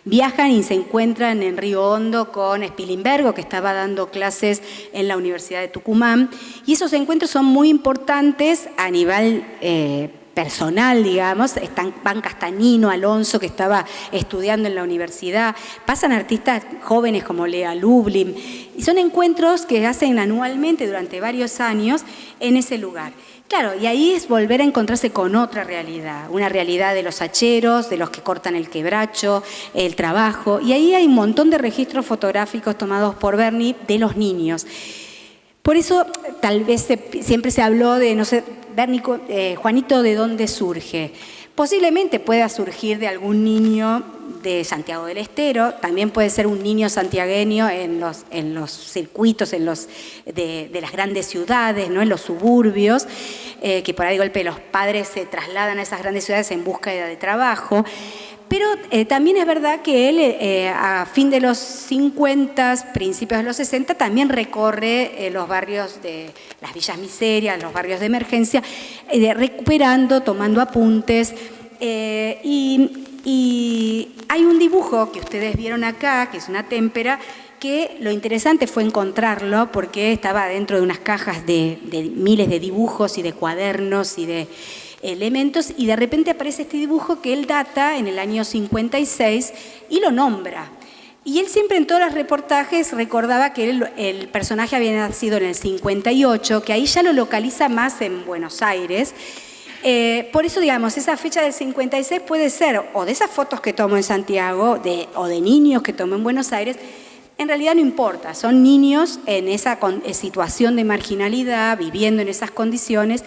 viajan y se encuentran en Río Hondo con Spilimbergo, que estaba dando clases en la Universidad de Tucumán. Y esos encuentros son muy importantes a nivel personal, digamos. Van Castañino, Alonso, que estaba estudiando en la universidad, pasan artistas jóvenes como Lea Lublin, y son encuentros que hacen anualmente durante varios años en ese lugar. Claro, y ahí es volver a encontrarse con otra realidad, una realidad de los hacheros, de los que cortan el quebracho, el trabajo, y ahí hay un montón de registros fotográficos tomados por Berni de los niños. Por eso tal vez siempre se habló de, no sé, Juanito, ¿de dónde surge? Posiblemente pueda surgir de algún niño de Santiago del Estero, también puede ser un niño santiagueño en los circuitos de las grandes ciudades, ¿no? En los suburbios, que por ahí de golpe los padres se trasladan a esas grandes ciudades en búsqueda de trabajo. Pero también es verdad que él, a fin de los 50, principios de los 60, también recorre los barrios de las villas miserias, los barrios de emergencia, recuperando, tomando apuntes. Y hay un dibujo que ustedes vieron acá, que es una témpera, que lo interesante fue encontrarlo porque estaba dentro de unas cajas de miles de dibujos y de cuadernos y de elementos, y de repente aparece este dibujo que él data en el año 56 y lo nombra. Y él siempre en todos los reportajes recordaba que el personaje había nacido en el 58, que ahí ya lo localiza más en Buenos Aires. Por eso, digamos, esa fecha del 56 puede ser o de esas fotos que tomó en Santiago o de niños que tomó en Buenos Aires. En realidad no importa, son niños en esa situación de marginalidad, viviendo en esas condiciones.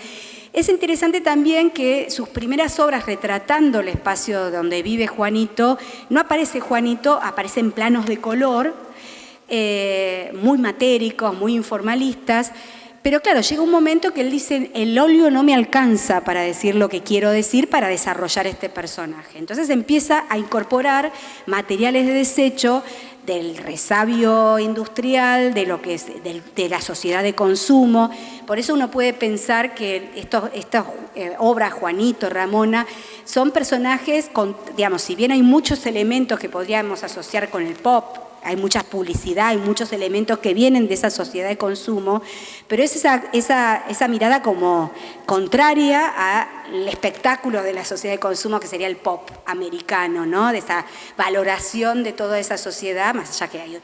Es interesante también que sus primeras obras retratando el espacio donde vive Juanito, no aparece Juanito, aparecen planos de color, muy matéricos, muy informalistas, pero claro, llega un momento que él dice, el óleo no me alcanza para decir lo que quiero decir para desarrollar este personaje. Entonces empieza a incorporar materiales de desecho del resabio industrial, de lo que es de la sociedad de consumo. Por eso uno puede pensar que estas obras, Juanito, Ramona, son personajes, digamos, si bien hay muchos elementos que podríamos asociar con el pop, hay mucha publicidad, hay muchos elementos que vienen de esa sociedad de consumo, pero es esa mirada como contraria al espectáculo de la sociedad de consumo que sería el pop americano, ¿no? De esa valoración de toda esa sociedad, más allá que hay.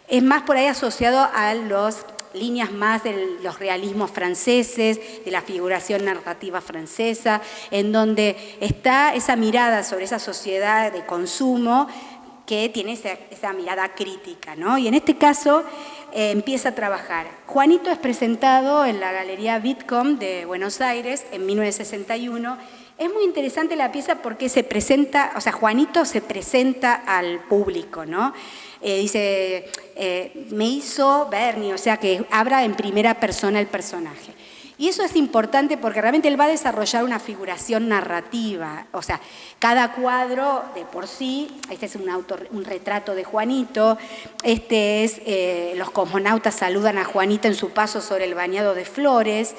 Es más por ahí asociado a las líneas más de los realismos franceses, de la figuración narrativa francesa, en donde está esa mirada sobre esa sociedad de consumo que tiene esa mirada crítica, ¿no? Y en este caso empieza a trabajar. Juanito es presentado en la Galería Bitcom de Buenos Aires en 1961. Es muy interesante la pieza porque se presenta, o sea, Juanito se presenta al público, ¿no? Dice, me hizo Berni, o sea, que habla en primera persona el personaje. Y eso es importante porque realmente él va a desarrollar una figuración narrativa. O sea, cada cuadro de por sí, este es un retrato de Juanito, este es los cosmonautas saludan a Juanito en su paso sobre el bañado de flores.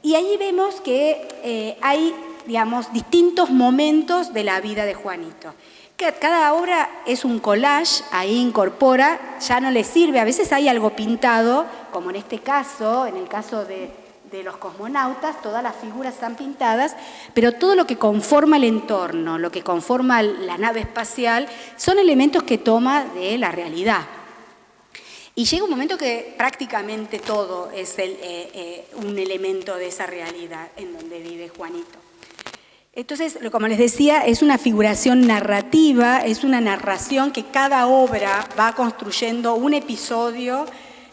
Y ahí vemos que hay, digamos, distintos momentos de la vida de Juanito. Cada obra es un collage, ahí incorpora, ya no le sirve, a veces hay algo pintado, como en este caso, en el caso de los cosmonautas, todas las figuras están pintadas, pero todo lo que conforma el entorno, lo que conforma la nave espacial, son elementos que toma de la realidad. Y llega un momento que prácticamente todo es un elemento de esa realidad en donde vive Juanito. Entonces, como les decía, es una figuración narrativa, es una narración que cada obra va construyendo un episodio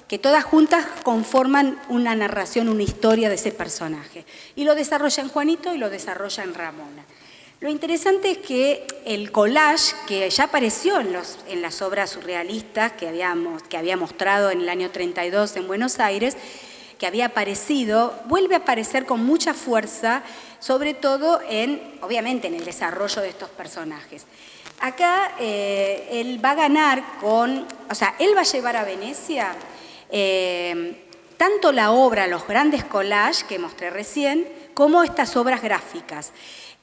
que todas juntas conforman una narración, una historia de ese personaje. Y lo desarrolla en Juanito y lo desarrolla en Ramona. Lo interesante es que el collage, que ya apareció en las obras surrealistas que había mostrado en el año 32 en Buenos Aires, que había aparecido, vuelve a aparecer con mucha fuerza, sobre todo obviamente en el desarrollo de estos personajes. Acá él va a ganar él va a llevar a Venecia tanto la obra, los grandes collages que mostré recién, como estas obras gráficas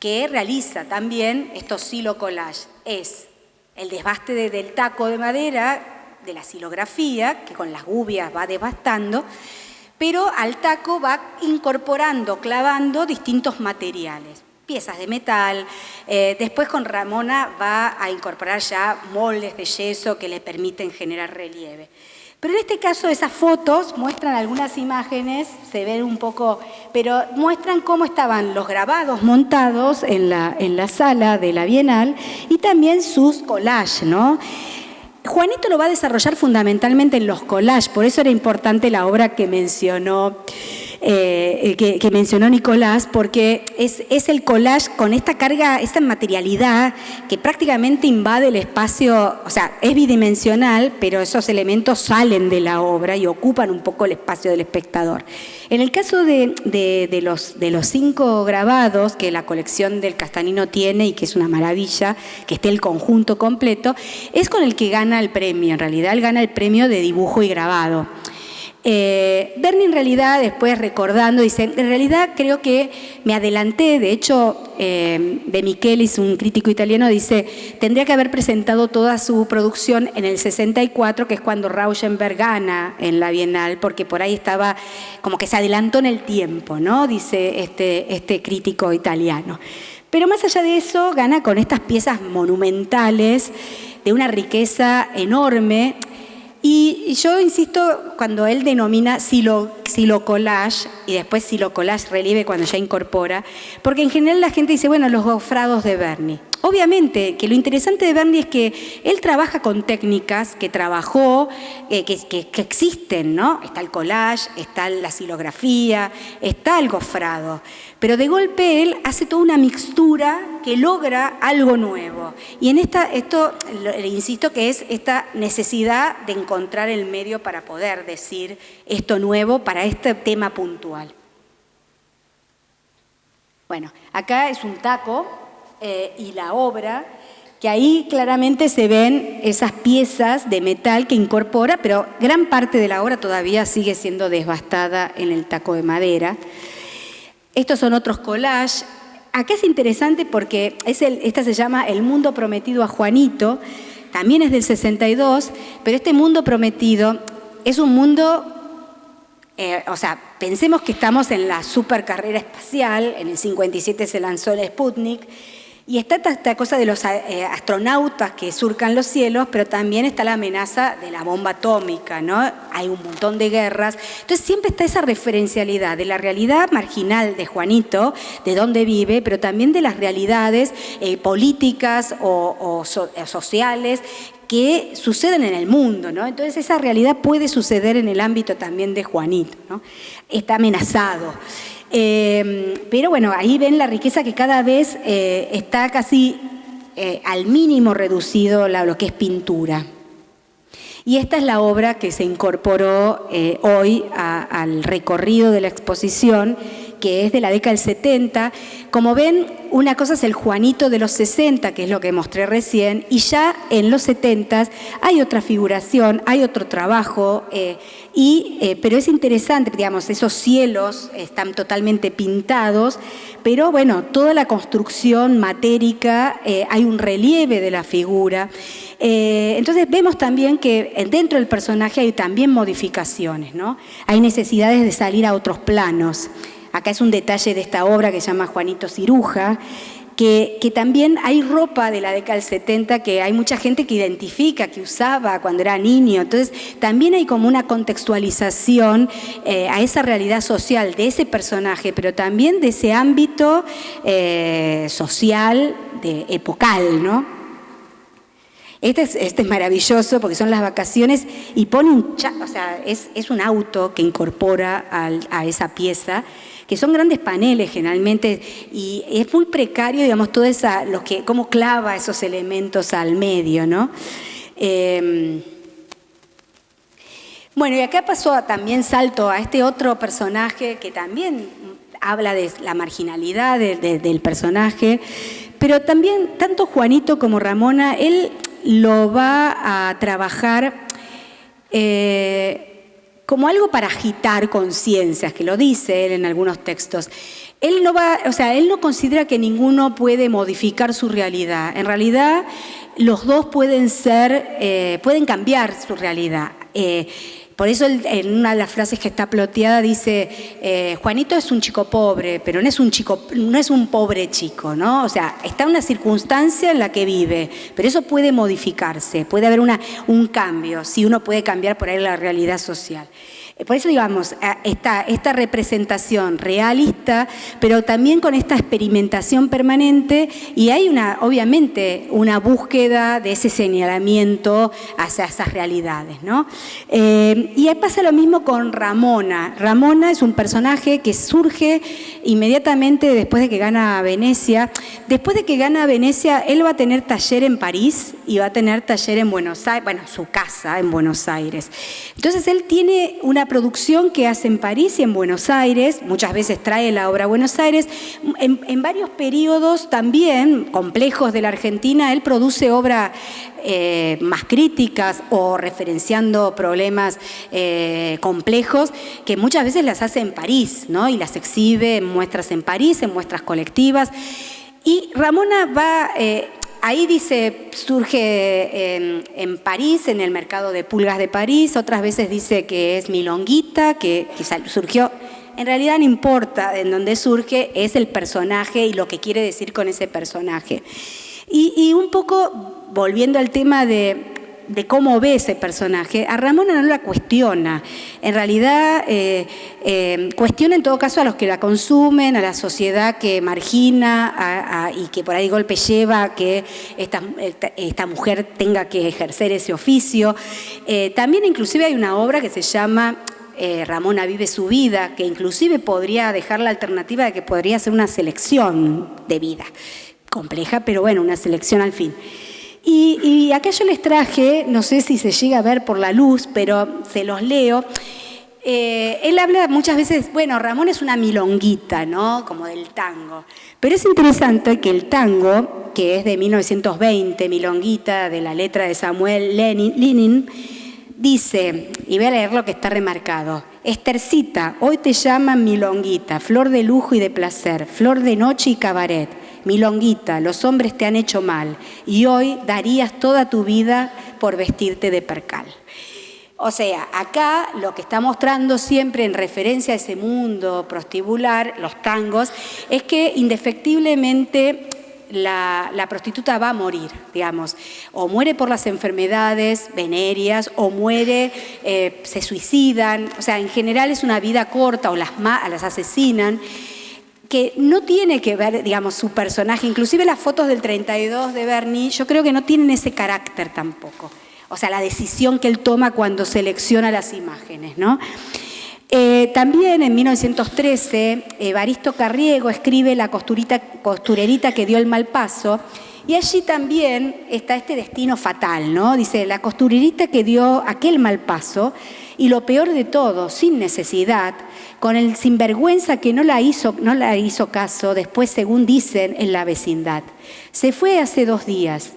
que realiza también estos silo-collages. Es el desbaste del taco de madera, de la silografía, que con las gubias va desbastando, pero al taco va incorporando, clavando distintos materiales, piezas de metal. Después con Ramona va a incorporar ya moldes de yeso que le permiten generar relieve. Pero en este caso esas fotos muestran algunas imágenes, se ven un poco, pero muestran cómo estaban los grabados montados en la sala de la Bienal y también sus collages, ¿no? Juanito lo va a desarrollar fundamentalmente en los collages, por eso era importante la obra que mencionó Nicolás, porque es el collage con esta carga, esta materialidad que prácticamente invade el espacio, o sea, es bidimensional, pero esos elementos salen de la obra y ocupan un poco el espacio del espectador. En el caso de los 5 grabados que la colección del Castanino tiene y que es una maravilla, que esté el conjunto completo, es con el que gana el premio. En realidad, él gana el premio de dibujo y grabado. Berni en realidad, después recordando, dice, en realidad creo que me adelanté, de hecho, De Michelis, un crítico italiano, dice, tendría que haber presentado toda su producción en el 64, que es cuando Rauschenberg gana en la Bienal, porque por ahí estaba, como que se adelantó en el tiempo, ¿no? Dice este crítico italiano. Pero más allá de eso, gana con estas piezas monumentales, de una riqueza enorme. Y yo insisto, cuando él denomina silo-collage y después silo-collage relieve cuando ya incorpora, porque en general la gente dice, bueno, los gofrados de Berni. Obviamente que lo interesante de Berni es que él trabaja con técnicas que trabajó, que existen, ¿no? Está el collage, está la silografía, está el gofrado. Pero de golpe él hace toda una mixtura que logra algo nuevo. Y en esto le insisto que es esta necesidad de encontrar el medio para poder decir esto nuevo para este tema puntual. Bueno, acá es un taco y la obra, que ahí claramente se ven esas piezas de metal que incorpora, pero gran parte de la obra todavía sigue siendo desbastada en el taco de madera. Estos son otros collages. Acá es interesante porque esta se llama El mundo prometido a Juanito, también es del 62, pero este mundo prometido es un mundo, o sea, pensemos que estamos en la supercarrera espacial, en el 57 se lanzó el Sputnik, y está esta cosa de los astronautas que surcan los cielos, pero también está la amenaza de la bomba atómica, ¿no? Hay un montón de guerras. Entonces siempre está esa referencialidad de la realidad marginal de Juanito, de dónde vive, pero también de las realidades políticas o sociales que suceden en el mundo, ¿no? Entonces esa realidad puede suceder en el ámbito también de Juanito, ¿no? Está amenazado. Pero bueno, ahí ven la riqueza que cada vez está casi al mínimo reducido lo que es pintura. Y esta es la obra que se incorporó hoy al recorrido de la exposición, que es de la década del 70. Como ven, una cosa es el Juanito de los 60, que es lo que mostré recién, y ya en los 70 hay otra figuración, hay otro trabajo, pero es interesante, digamos, esos cielos están totalmente pintados, pero bueno, toda la construcción matérica, hay un relieve de la figura. Entonces vemos también que dentro del personaje hay también modificaciones, ¿no? Hay necesidades de salir a otros planos. Acá es un detalle de esta obra que se llama Juanito Ciruja, que también hay ropa de la década del 70 que hay mucha gente que identifica, que usaba cuando era niño. Entonces también hay como una contextualización a esa realidad social de ese personaje, pero también de ese ámbito social, epocal, ¿no? Este es maravilloso porque son las vacaciones y pone es un auto que incorpora a esa pieza, que son grandes paneles generalmente, y es muy precario, digamos, todo cómo clava esos elementos al medio, ¿no? Bueno, y acá también salto a este otro personaje que también habla de la marginalidad del personaje, pero también tanto Juanito como Ramona, él lo va a trabajar como algo para agitar conciencias, que lo dice él en algunos textos. Él no considera que ninguno puede modificar su realidad. En realidad, los dos pueden cambiar su realidad. Por eso en una de las frases que está ploteada dice, Juanito es un chico pobre, pero no es un pobre chico, ¿no? O sea, está en una circunstancia en la que vive, pero eso puede modificarse, puede haber un cambio, si uno puede cambiar por ahí la realidad social. Por eso, digamos, esta representación realista, pero también con esta experimentación permanente, y hay obviamente una búsqueda de ese señalamiento hacia esas realidades, ¿no? Y ahí pasa lo mismo con Ramona. Ramona es un personaje que surge inmediatamente después de que gana Venecia. Después de que gana Venecia, él va a tener taller en París y va a tener taller en Buenos Aires, bueno, su casa en Buenos Aires. Entonces él tiene una producción que hace en París y en Buenos Aires, muchas veces trae la obra a Buenos Aires, en varios periodos también complejos de la Argentina, él produce obras más críticas o referenciando problemas complejos que muchas veces las hace en París, ¿no? Y las exhibe en muestras en París, en muestras colectivas. Y Ramona va... ahí dice, surge en París, en el mercado de pulgas de París, otras veces dice que es milonguita, que surgió, en realidad no importa en dónde surge, es el personaje y lo que quiere decir con ese personaje. Y un poco, volviendo al tema de cómo ve ese personaje, a Ramona no la cuestiona. En realidad, cuestiona en todo caso a los que la consumen, a la sociedad que margina y que por ahí golpe lleva a que esta mujer tenga que ejercer ese oficio. También inclusive hay una obra que se llama Ramona vive su vida, que inclusive podría dejar la alternativa de que podría ser una selección de vida. Compleja, pero bueno, una selección al fin. Y acá yo les traje, no sé si se llega a ver por la luz, pero se los leo. Él habla muchas veces, bueno, Ramón es una milonguita, ¿no? Como del tango. Pero es interesante que el tango, que es de 1920, milonguita, de la letra de Samuel Lenin, dice, y voy a leer lo que está remarcado: Estercita, hoy te llaman milonguita, flor de lujo y de placer, flor de noche y cabaret. Milonguita, los hombres te han hecho mal y hoy darías toda tu vida por vestirte de percal. O sea, acá lo que está mostrando siempre en referencia a ese mundo prostíbular, los tangos, es que indefectiblemente la prostituta va a morir, digamos, o muere por las enfermedades venéreas, o muere, se suicidan, o sea, en general es una vida corta, o las asesinan, que no tiene que ver, digamos, su personaje, inclusive las fotos del 32 de Berni, yo creo que no tienen ese carácter tampoco, o sea, la decisión que él toma cuando selecciona las imágenes, ¿no? También en 1913, Evaristo Carriego escribe La costurerita que dio el mal paso, y allí también está este destino fatal, ¿no? Dice, la costurerita que dio aquel mal paso, y lo peor de todo, sin necesidad, con el sinvergüenza que no la hizo caso, después, según dicen, en la vecindad. Se fue hace 2 días.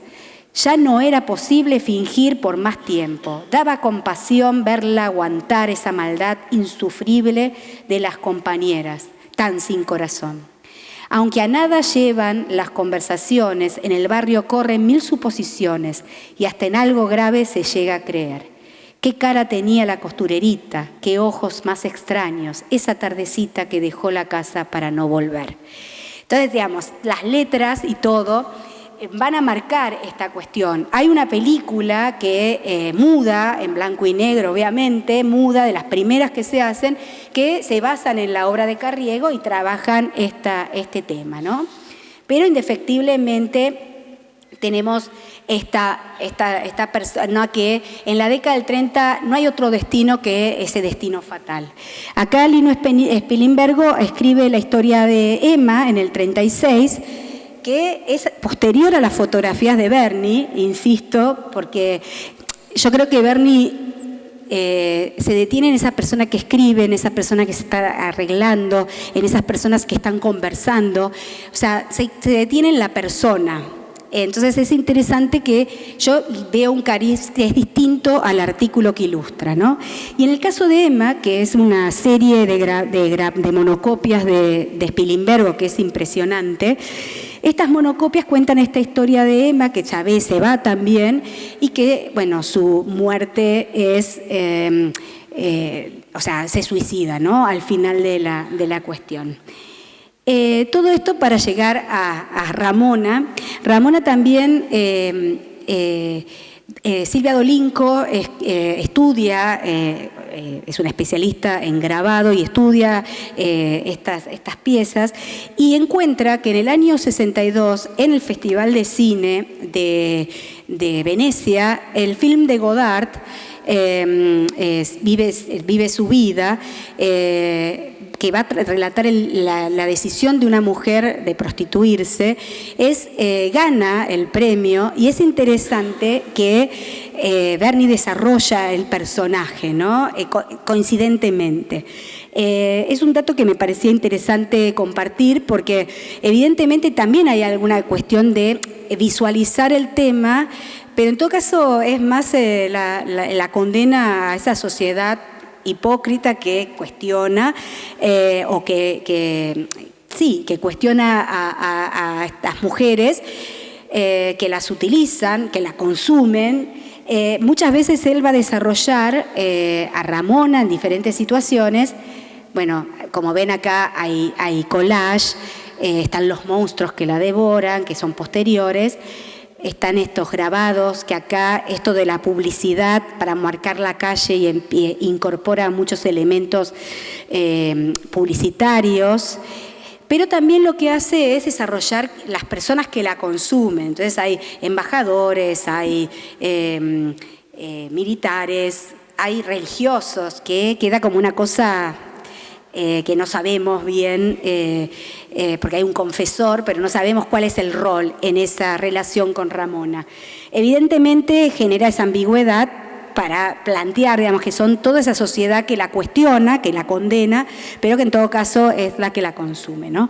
Ya no era posible fingir por más tiempo. Daba compasión verla aguantar esa maldad insufrible de las compañeras, tan sin corazón. Aunque a nada llevan las conversaciones, en el barrio corren 1000 suposiciones y hasta en algo grave se llega a creer. Qué cara tenía la costurerita, qué ojos más extraños, esa tardecita que dejó la casa para no volver. Entonces, digamos, las letras y todo van a marcar esta cuestión. Hay una película que muda, en blanco y negro obviamente, muda, de las primeras que se hacen, que se basan en la obra de Carriego y trabajan este tema, ¿no? Pero indefectiblemente tenemos esta persona que en la década del 30 no hay otro destino que ese destino fatal. Acá Lino Spilimbergo escribe la historia de Emma en el 36, que es posterior a las fotografías de Berni, insisto, porque yo creo que Berni se detiene en esa persona que escribe, en esa persona que se está arreglando, en esas personas que están conversando, o sea, se detiene en la persona. Entonces es interesante que yo veo un cariz que es distinto al artículo que ilustra, ¿no? Y en el caso de Emma, que es una serie de monocopias de Spilimbergo, que es impresionante, estas monocopias cuentan esta historia de Emma, que Chávez se va también, y que, bueno, su muerte es, se suicida, ¿no? Al final de la cuestión. Todo esto para llegar a Ramona. Ramona también, Silvia Dolinco estudia, es una especialista en grabado y estudia estas piezas y encuentra que en el año 62, en el Festival de Cine de Venecia, el film de Godard, Vive su vida, que va a relatar la decisión de una mujer de prostituirse, gana el premio y es interesante que Berni desarrolla el personaje, ¿no? Coincidentemente. Es un dato que me parecía interesante compartir porque evidentemente también hay alguna cuestión de visualizar el tema, pero en todo caso es más la condena a esa sociedad hipócrita que cuestiona o que cuestiona a estas mujeres que las utilizan, que las consumen. Muchas veces él va a desarrollar a Ramona en diferentes situaciones. Bueno, como ven acá hay collage, están los monstruos que la devoran, que son posteriores. Están estos grabados, que acá esto de la publicidad para marcar la calle y incorpora muchos elementos publicitarios, pero también lo que hace es desarrollar las personas que la consumen. Entonces hay embajadores, hay militares, hay religiosos, que queda como una cosa que no sabemos bien, porque hay un confesor, pero no sabemos cuál es el rol en esa relación con Ramona. Evidentemente genera esa ambigüedad para plantear, digamos, que son toda esa sociedad que la cuestiona, que la condena, pero que en todo caso es la que la consume, ¿no?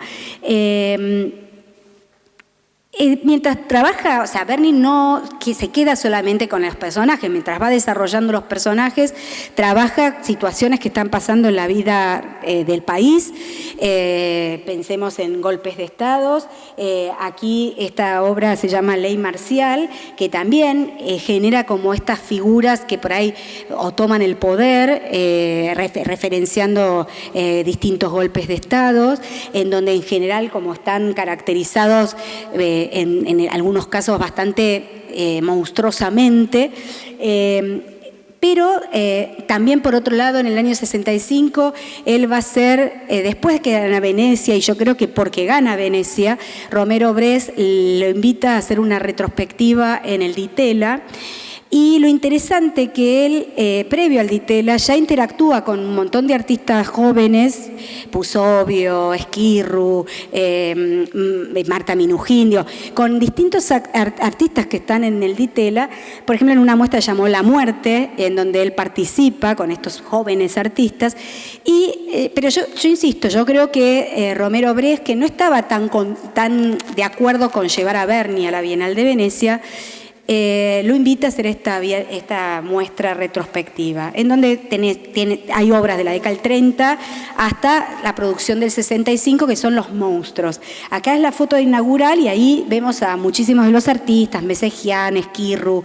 Mientras trabaja, o sea, Berni no que se queda solamente con los personajes, mientras va desarrollando los personajes, trabaja situaciones que están pasando en la vida del país. Pensemos en golpes de estados. Aquí esta obra se llama Ley Marcial, que también genera como estas figuras que por ahí o toman el poder, referenciando distintos golpes de estados, en donde en general como están caracterizados en algunos casos bastante monstruosamente, pero también por otro lado en el año 65 él va a ser, después que gana Venecia, y yo creo que porque gana Venecia, Romero Brest lo invita a hacer una retrospectiva en el Di Tella. Y lo interesante que él, previo al Di Tella, ya interactúa con un montón de artistas jóvenes, Pusovio, Esquirru, Marta Minujín, con distintos artistas que están en el Di Tella. Por ejemplo, en una muestra llamó La Muerte, en donde él participa con estos jóvenes artistas. Pero yo insisto, yo creo que Romero Brest, que no estaba tan de acuerdo con llevar a Berni a la Bienal de Venecia, lo invita a hacer esta muestra retrospectiva, en donde hay obras de la década del 30 hasta la producción del 65, que son los monstruos. Acá es la foto inaugural y ahí vemos a muchísimos de los artistas, Mesegian, Esquirru,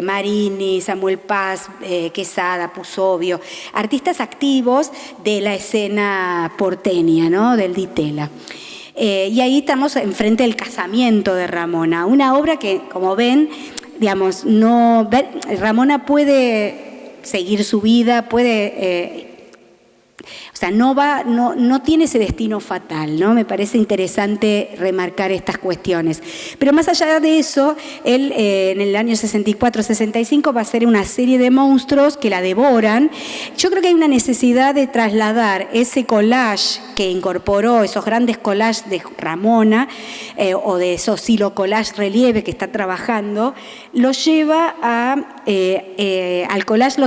Marini, Samuel Paz, Quesada, Pusovio, artistas activos de la escena porteña, ¿no? Del Di Tella. Y ahí estamos enfrente del casamiento de Ramona, una obra que, como ven, digamos, Ramona puede seguir su vida, no tiene ese destino fatal, ¿no? Me parece interesante remarcar estas cuestiones. Pero más allá de eso, él en el año 64-65 va a hacer una serie de monstruos que la devoran. Yo creo que hay una necesidad de trasladar ese collage que incorporó, esos grandes collages de Ramona, o de esos silo collage relieve que está trabajando, lo lleva al collage,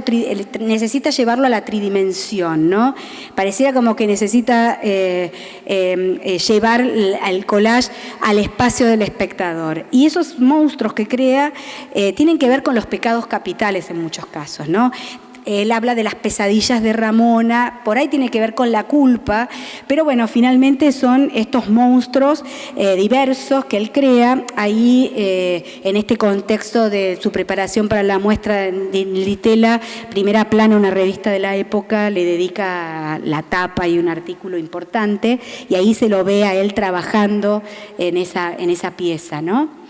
necesita llevarlo a la tridimensión, ¿no? Pareciera como que necesita llevar el collage al espacio del espectador. Y esos monstruos que crea tienen que ver con los pecados capitales en muchos casos, ¿no? Él habla de las pesadillas de Ramona, por ahí tiene que ver con la culpa, pero bueno, finalmente son estos monstruos diversos que él crea ahí en este contexto de su preparación para la muestra de Litela. Primera Plana, una revista de la época, le dedica la tapa y un artículo importante, y ahí se lo ve a él trabajando en esa pieza, ¿no?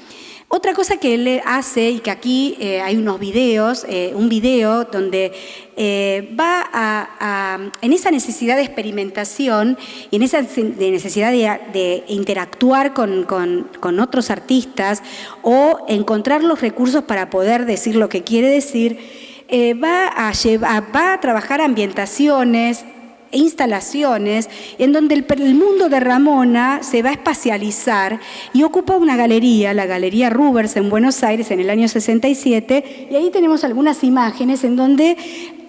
Otra cosa que él hace, y que aquí hay unos videos, un video donde va en esa necesidad de experimentación y en esa necesidad de interactuar con otros artistas o encontrar los recursos para poder decir lo que quiere decir, va a trabajar ambientaciones, instalaciones en donde el mundo de Ramona se va a espacializar y ocupa una galería, la Galería Rubers en Buenos Aires en el año 67, y ahí tenemos algunas imágenes en donde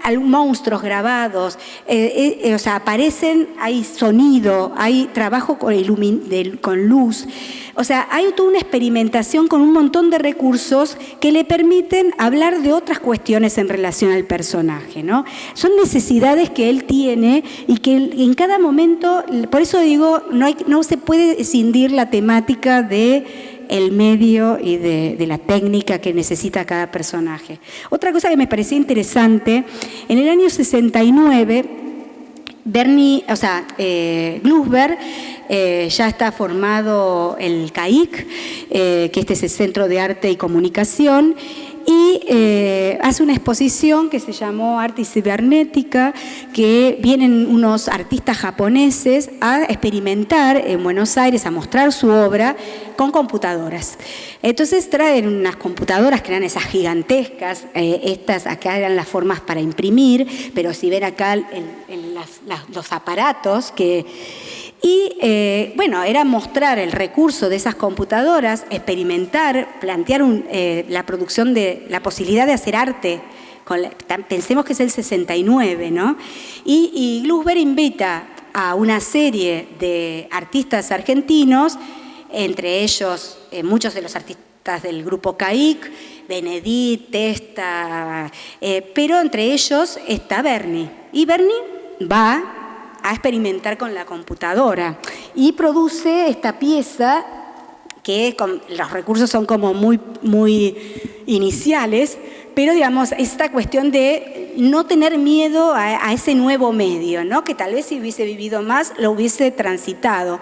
hay monstruos grabados, o sea, aparecen, hay sonido, hay trabajo con luz, o sea, hay toda una experimentación con un montón de recursos que le permiten hablar de otras cuestiones en relación al personaje, ¿no? Son necesidades que él tiene y que en cada momento, por eso digo, no se puede escindir la temática de el medio y de la técnica que necesita cada personaje. Otra cosa que me parecía interesante, en el año 69, Glusberg, ya está formado el CAIC, que este es el Centro de Arte y Comunicación, y hace una exposición que se llamó Arte y Cibernética, que vienen unos artistas japoneses a experimentar en Buenos Aires, a mostrar su obra con computadoras. Entonces traen unas computadoras que eran esas gigantescas, estas acá eran las formas para imprimir, pero si ven acá los aparatos que... Y bueno, era mostrar el recurso de esas computadoras, experimentar, plantear la producción de la posibilidad de hacer arte. Pensemos que es el 69, ¿no? Y Glusberg invita a una serie de artistas argentinos, entre ellos muchos de los artistas del grupo CAIC, Benedit, Testa, pero entre ellos está Berni. Y Berni va a experimentar con la computadora y produce esta pieza que los recursos son como muy iniciales, pero digamos, esta cuestión de no tener miedo a ese nuevo medio, ¿no? Que tal vez si hubiese vivido más lo hubiese transitado.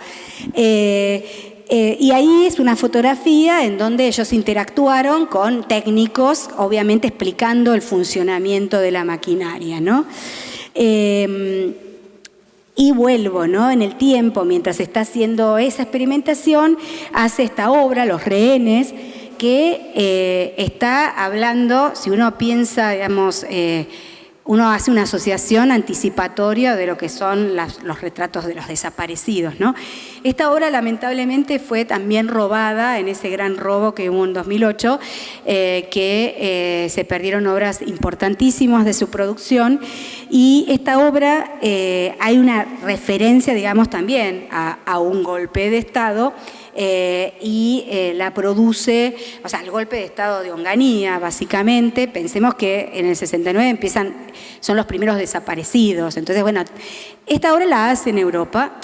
Y ahí es una fotografía en donde ellos interactuaron con técnicos, obviamente explicando el funcionamiento de la maquinaria, ¿no? Y vuelvo, ¿no? En el tiempo, mientras está haciendo esa experimentación, hace esta obra, Los Rehenes, que está hablando, si uno piensa, digamos, uno hace una asociación anticipatoria de lo que son los retratos de los desaparecidos, ¿no? Esta obra lamentablemente fue también robada en ese gran robo que hubo en 2008, que se perdieron obras importantísimas de su producción, y esta obra hay una referencia, digamos, también a un golpe de Estado, y la produce, o sea, el golpe de Estado de Onganía, básicamente. Pensemos que en el 69 son los primeros desaparecidos. Entonces, bueno, esta obra la hace en Europa,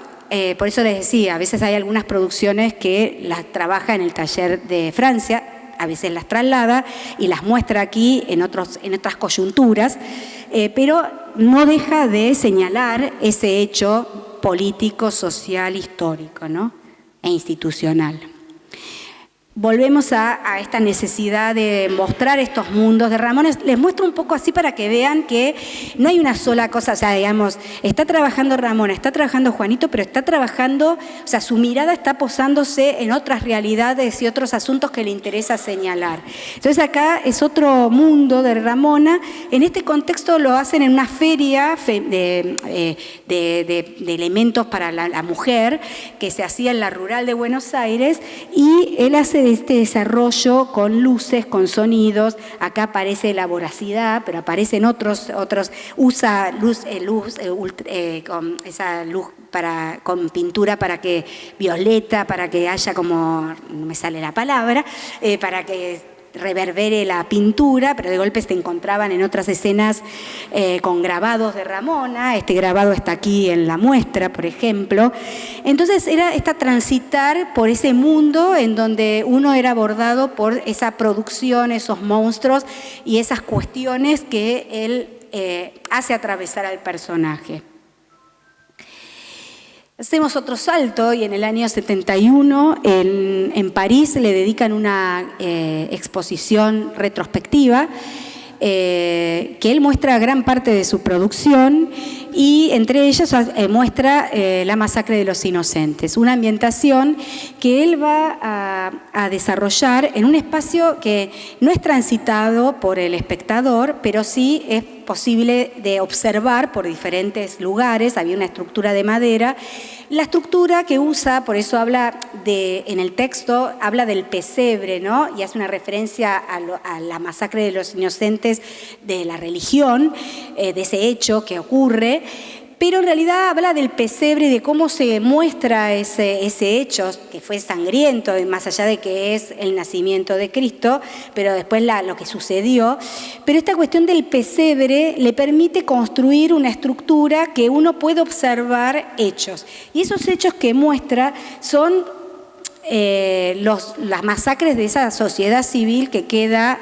por eso les decía, a veces hay algunas producciones que las trabaja en el taller de Francia, a veces las traslada y las muestra aquí en otras coyunturas, pero no deja de señalar ese hecho político, social, histórico, ¿no? E institucional. Volvemos a esta necesidad de mostrar estos mundos de Ramona. Les muestro un poco así para que vean que no hay una sola cosa, o sea, digamos, está trabajando Ramona, está trabajando Juanito, pero está trabajando, o sea, su mirada está posándose en otras realidades y otros asuntos que le interesa señalar. Entonces acá es otro mundo de Ramona. En este contexto lo hacen en una feria de elementos para la mujer que se hacía en la rural de Buenos Aires, y él hace de este desarrollo con luces, con sonidos. Acá aparece la voracidad, pero aparecen otros usa con esa luz con pintura para que violeta, para que haya como, no me sale la palabra, para que reverbere la pintura, pero de golpe se encontraban en otras escenas con grabados de Ramona. Este grabado está aquí en la muestra, por ejemplo. Entonces era transitar por ese mundo en donde uno era abordado por esa producción, esos monstruos y esas cuestiones que él hace atravesar al personaje. Hacemos otro salto y en el año 71 en París le dedican una exposición retrospectiva que él muestra gran parte de su producción y entre ellas muestra La masacre de los inocentes, una ambientación que él va a desarrollar en un espacio que no es transitado por el espectador, pero sí es posible de observar por diferentes lugares. Había una estructura de madera. La estructura que usa, por eso habla en el texto, habla del pesebre, ¿no? Y hace una referencia a la masacre de los inocentes de la religión, de ese hecho que ocurre. Pero en realidad habla del pesebre, de cómo se muestra ese hecho, que fue sangriento, más allá de que es el nacimiento de Cristo, pero después lo que sucedió. Pero esta cuestión del pesebre le permite construir una estructura que uno puede observar hechos. Y esos hechos que muestra son las masacres de esa sociedad civil que queda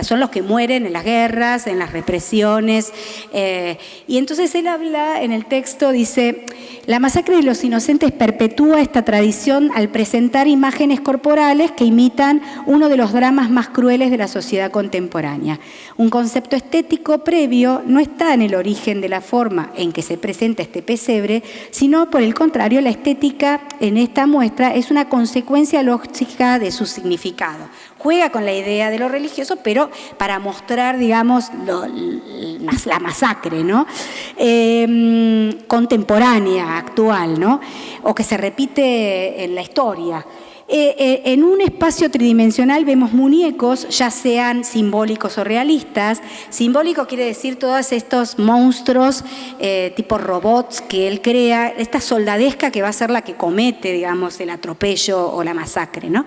son los que mueren en las guerras, en las represiones. Y entonces él habla en el texto, dice: la masacre de los inocentes perpetúa esta tradición al presentar imágenes corporales que imitan uno de los dramas más crueles de la sociedad contemporánea. Un concepto estético previo no está en el origen de la forma en que se presenta este pesebre, sino por el contrario, la estética en esta muestra es una consecuencia lógica de su significado. Juega con la idea de lo religioso, pero para mostrar, digamos, la masacre, ¿no? Contemporánea, actual, ¿no? O que se repite en la historia. En un espacio tridimensional vemos muñecos, ya sean simbólicos o realistas. Simbólico quiere decir todos estos monstruos tipo robots que él crea, esta soldadesca que va a ser la que comete, digamos, el atropello o la masacre, ¿no?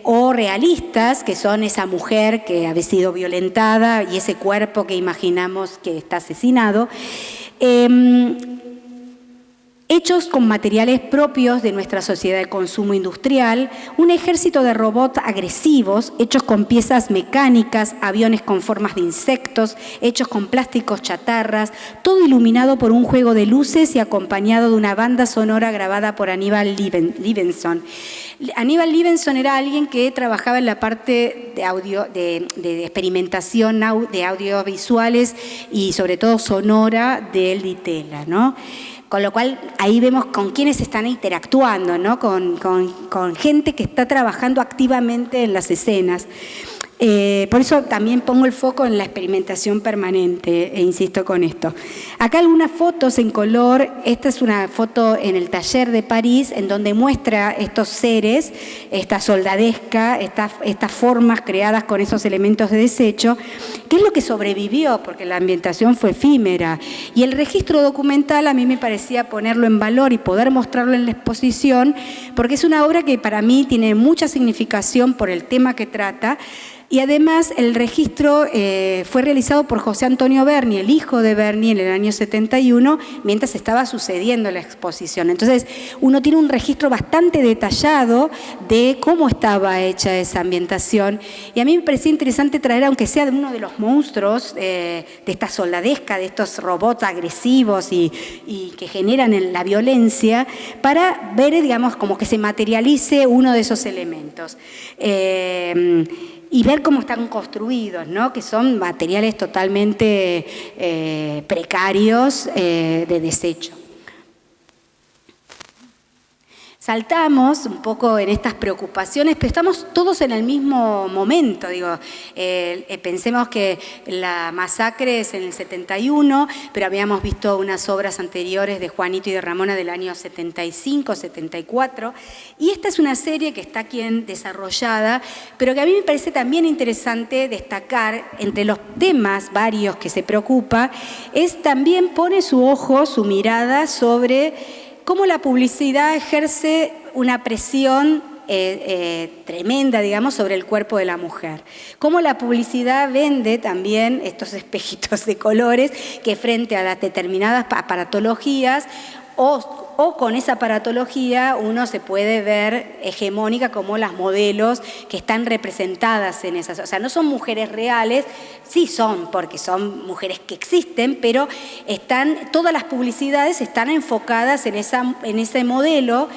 O realistas, que son esa mujer que ha sido violentada y ese cuerpo que imaginamos que está asesinado. Hechos con materiales propios de nuestra sociedad de consumo industrial, un ejército de robots agresivos, hechos con piezas mecánicas, aviones con formas de insectos, hechos con plásticos chatarras, todo iluminado por un juego de luces y acompañado de una banda sonora grabada por Aníbal Levinson. Aníbal Levinson era alguien que trabajaba en la parte de audio, de experimentación de audiovisuales y sobre todo sonora del Di Tella, ¿no? Con lo cual, ahí vemos con quiénes están interactuando, ¿no? Con gente que está trabajando activamente en las escenas. Por eso también pongo el foco en la experimentación permanente, e insisto con esto. Acá algunas fotos en color. Esta es una foto en el taller de París, en donde muestra estos seres, esta soldadesca, estas formas creadas con esos elementos de desecho. ¿Qué es lo que sobrevivió? Porque la ambientación fue efímera. Y el registro documental a mí me parecía ponerlo en valor y poder mostrarlo en la exposición, porque es una obra que para mí tiene mucha significación por el tema que trata. Y además el registro fue realizado por José Antonio Berni, el hijo de Berni, en el año 71, mientras estaba sucediendo la exposición. Entonces uno tiene un registro bastante detallado de cómo estaba hecha esa ambientación. Y a mí me parecía interesante traer, aunque sea de uno de los monstruos de esta soldadesca, de estos robots agresivos y que generan la violencia, para ver, digamos, como que se materialice uno de esos elementos. Y ver cómo están construidos, ¿no? Que son materiales totalmente precarios de desecho. saltamos un poco en estas preocupaciones, pero estamos todos en el mismo momento. Digo, pensemos que la masacre es en el 71, pero habíamos visto unas obras anteriores de Juanito y de Ramona del año 75, 74, y esta es una serie que está aquí desarrollada, pero que a mí me parece también interesante destacar, entre los temas varios que se preocupa, es también pone su ojo, su mirada sobre cómo la publicidad ejerce una presión tremenda, digamos, sobre el cuerpo de la mujer. Cómo la publicidad vende también estos espejitos de colores que frente a las determinadas aparatologías o con esa aparatología uno se puede ver hegemónica como las modelos que están representadas en esas. O sea, no son mujeres reales, sí son, porque son mujeres que existen, pero todas las publicidades están enfocadas en ese modelo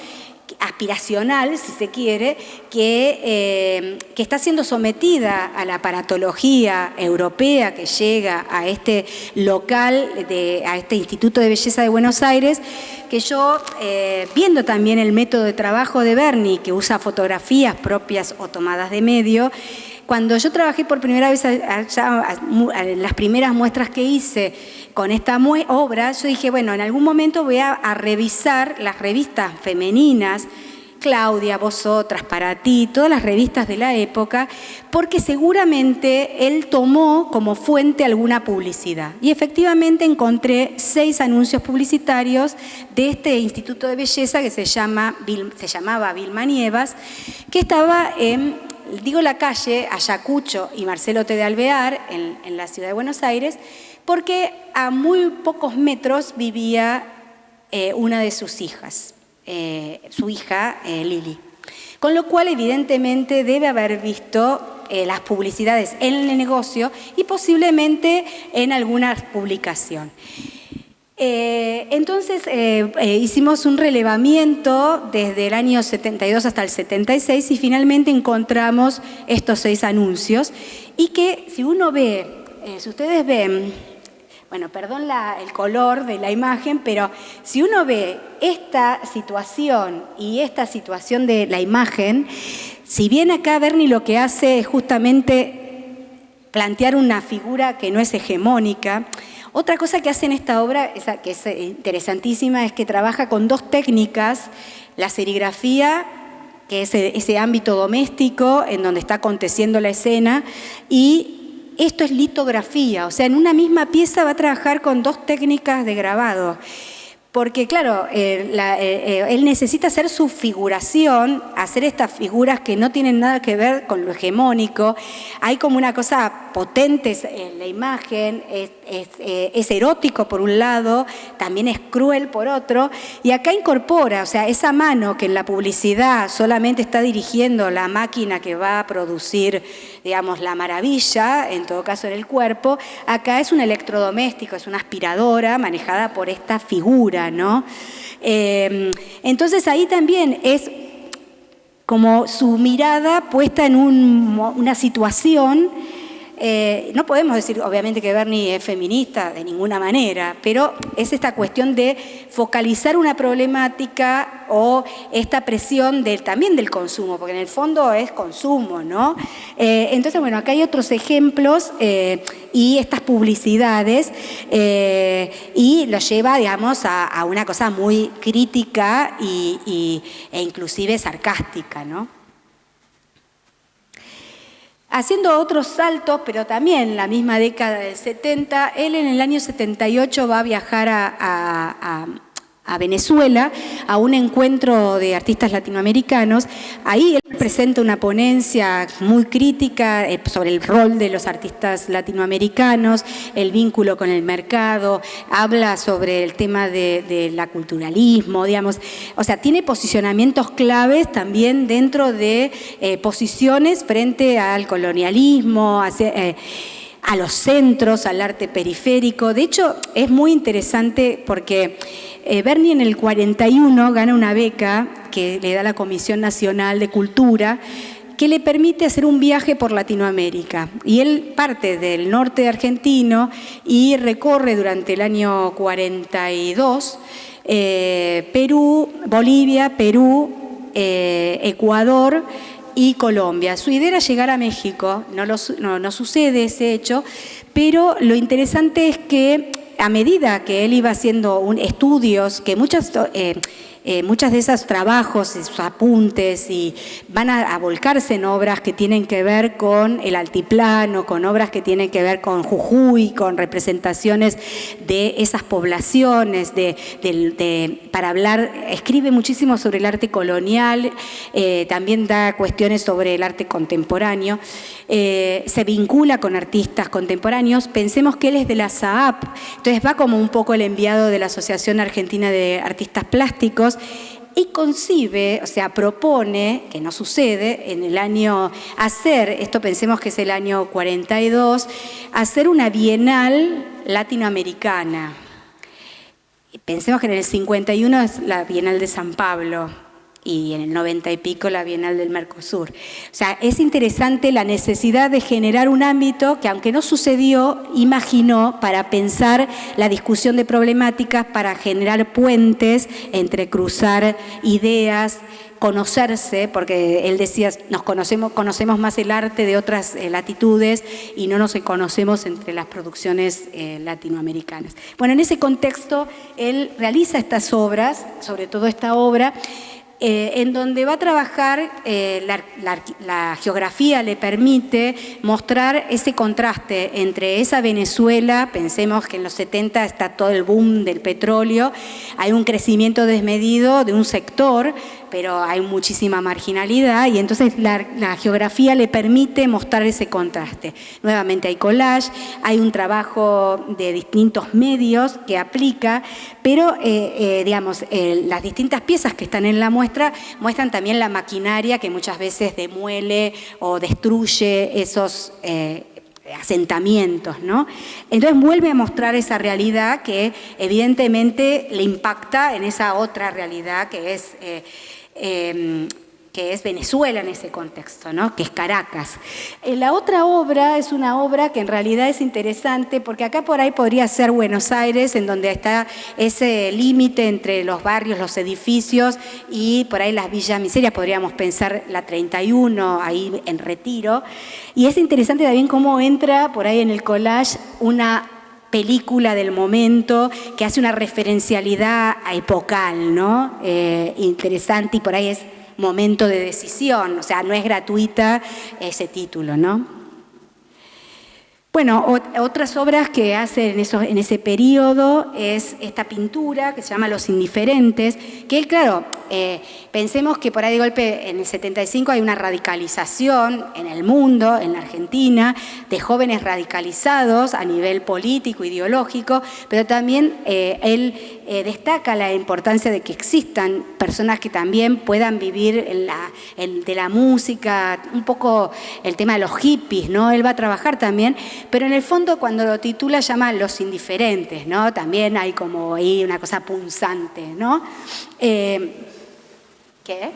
aspiracional, si se quiere, que está siendo sometida a la aparatología europea que llega a este local, a este Instituto de Belleza de Buenos Aires, que yo, viendo también el método de trabajo de Bernie, que usa fotografías propias o tomadas de medio, cuando yo trabajé por primera vez en las primeras muestras que hice con esta obra, yo dije, bueno, en algún momento voy a revisar las revistas femeninas, Claudia, Vosotras, Para Ti, todas las revistas de la época, porque seguramente él tomó como fuente alguna publicidad. Y efectivamente encontré 6 anuncios publicitarios de este Instituto de Belleza que se llamaba Vilma Nievas, que estaba en, la calle Ayacucho y Marcelo T. de Alvear, en la ciudad de Buenos Aires, porque a muy pocos metros vivía una de sus hijas. Su hija Lili. Con lo cual, evidentemente, debe haber visto las publicidades en el negocio y posiblemente en alguna publicación. Entonces, hicimos un relevamiento desde el año 72 hasta el 76 y finalmente encontramos estos 6 anuncios y que si uno ve, si ustedes ven, bueno, perdón el color de la imagen, pero si uno ve esta situación y esta situación de la imagen, si bien acá Bernie lo que hace es justamente plantear una figura que no es hegemónica, otra cosa que hace en esta obra, que es interesantísima, es que trabaja con 2 técnicas, la serigrafía, que es ese ámbito doméstico en donde está aconteciendo la escena, y esto es litografía, o sea, en una misma pieza va a trabajar con 2 técnicas de grabado. Porque, claro, él necesita hacer su figuración, hacer estas figuras que no tienen nada que ver con lo hegemónico. Hay como una cosa potente en la imagen, es erótico por un lado, también es cruel por otro, y acá incorpora, o sea, esa mano que en la publicidad solamente está dirigiendo la máquina que va a producir, digamos, la maravilla, en todo caso en el cuerpo, acá es un electrodoméstico, es una aspiradora manejada por esta figura, ¿no? Entonces ahí también es como su mirada puesta en una situación. No podemos decir, obviamente, que Bernie es feminista de ninguna manera, pero es esta cuestión de focalizar una problemática o esta presión también del consumo, porque en el fondo es consumo, ¿no? Entonces, bueno, acá hay otros ejemplos y estas publicidades y lo lleva, digamos, a una cosa muy crítica e inclusive sarcástica, ¿no? Haciendo otros saltos, pero también en la misma década del 70, él en el año 78 va a viajar a Venezuela, a un encuentro de artistas latinoamericanos. Ahí él presenta una ponencia muy crítica sobre el rol de los artistas latinoamericanos, el vínculo con el mercado, habla sobre el tema del culturalismo, digamos. O sea, tiene posicionamientos claves también dentro de posiciones frente al colonialismo, a los centros, al arte periférico. De hecho, es muy interesante porque Bernie en el 41 gana una beca que le da la Comisión Nacional de Cultura que le permite hacer un viaje por Latinoamérica. Y él parte del norte argentino y recorre durante el año 42 Perú, Bolivia, Perú, Ecuador y Colombia. Su idea era llegar a México, no sucede ese hecho, pero lo interesante es que a medida que él iba haciendo estudios, que muchas de esos trabajos, sus apuntes, y van a volcarse en obras que tienen que ver con el altiplano, con obras que tienen que ver con Jujuy, con representaciones de esas poblaciones, para hablar, escribe muchísimo sobre el arte colonial, también da cuestiones sobre el arte contemporáneo, se vincula con artistas contemporáneos. Pensemos que él es de la SAAP, entonces va como un poco el enviado de la Asociación Argentina de Artistas Plásticos, y concibe, o sea, propone, que no sucede, en el año, esto pensemos que es el año 42, hacer una bienal latinoamericana. Pensemos que en el 51 es la Bienal de San Pablo y en el 90 y pico la Bienal del Mercosur. O sea, es interesante la necesidad de generar un ámbito que, aunque no sucedió, imaginó para pensar la discusión de problemáticas, para generar puentes, entrecruzar ideas, conocerse, porque él decía, conocemos más el arte de otras latitudes y no nos conocemos entre las producciones latinoamericanas. Bueno, en ese contexto, él realiza estas obras, sobre todo esta obra, en donde va a trabajar, la geografía le permite mostrar ese contraste entre esa Venezuela. Pensemos que en los 70 está todo el boom del petróleo, hay un crecimiento desmedido de un sector, pero hay muchísima marginalidad, y entonces la geografía le permite mostrar ese contraste. Nuevamente hay collage, hay un trabajo de distintos medios que aplica, pero digamos, las distintas piezas que están en la muestra muestran también la maquinaria que muchas veces demuele o destruye esos asentamientos, ¿no? Entonces vuelve a mostrar esa realidad que evidentemente le impacta en esa otra realidad que es Venezuela en ese contexto, ¿no? Que es Caracas. La otra obra es una obra que en realidad es interesante, porque acá por ahí podría ser Buenos Aires, en donde está ese límite entre los barrios, los edificios, y por ahí las villas miserias, podríamos pensar la 31, ahí en Retiro. Y es interesante también cómo entra por ahí en el collage una película del momento que hace una referencialidad epocal, ¿no? Interesante, y por ahí es Momento de Decisión, o sea, no es gratuita ese título, ¿no? Bueno, otras obras que hace en ese periodo es esta pintura que se llama Los Indiferentes, que él, claro, pensemos que por ahí de golpe en el 75 hay una radicalización en el mundo, en la Argentina, de jóvenes radicalizados a nivel político, ideológico, pero también él destaca la importancia de que existan personas que también puedan vivir de la música, un poco el tema de los hippies, ¿no? Él va a trabajar también, pero en el fondo cuando lo titula llama Los Indiferentes, ¿no? También hay como ahí una cosa punzante, ¿no? ¿Qué?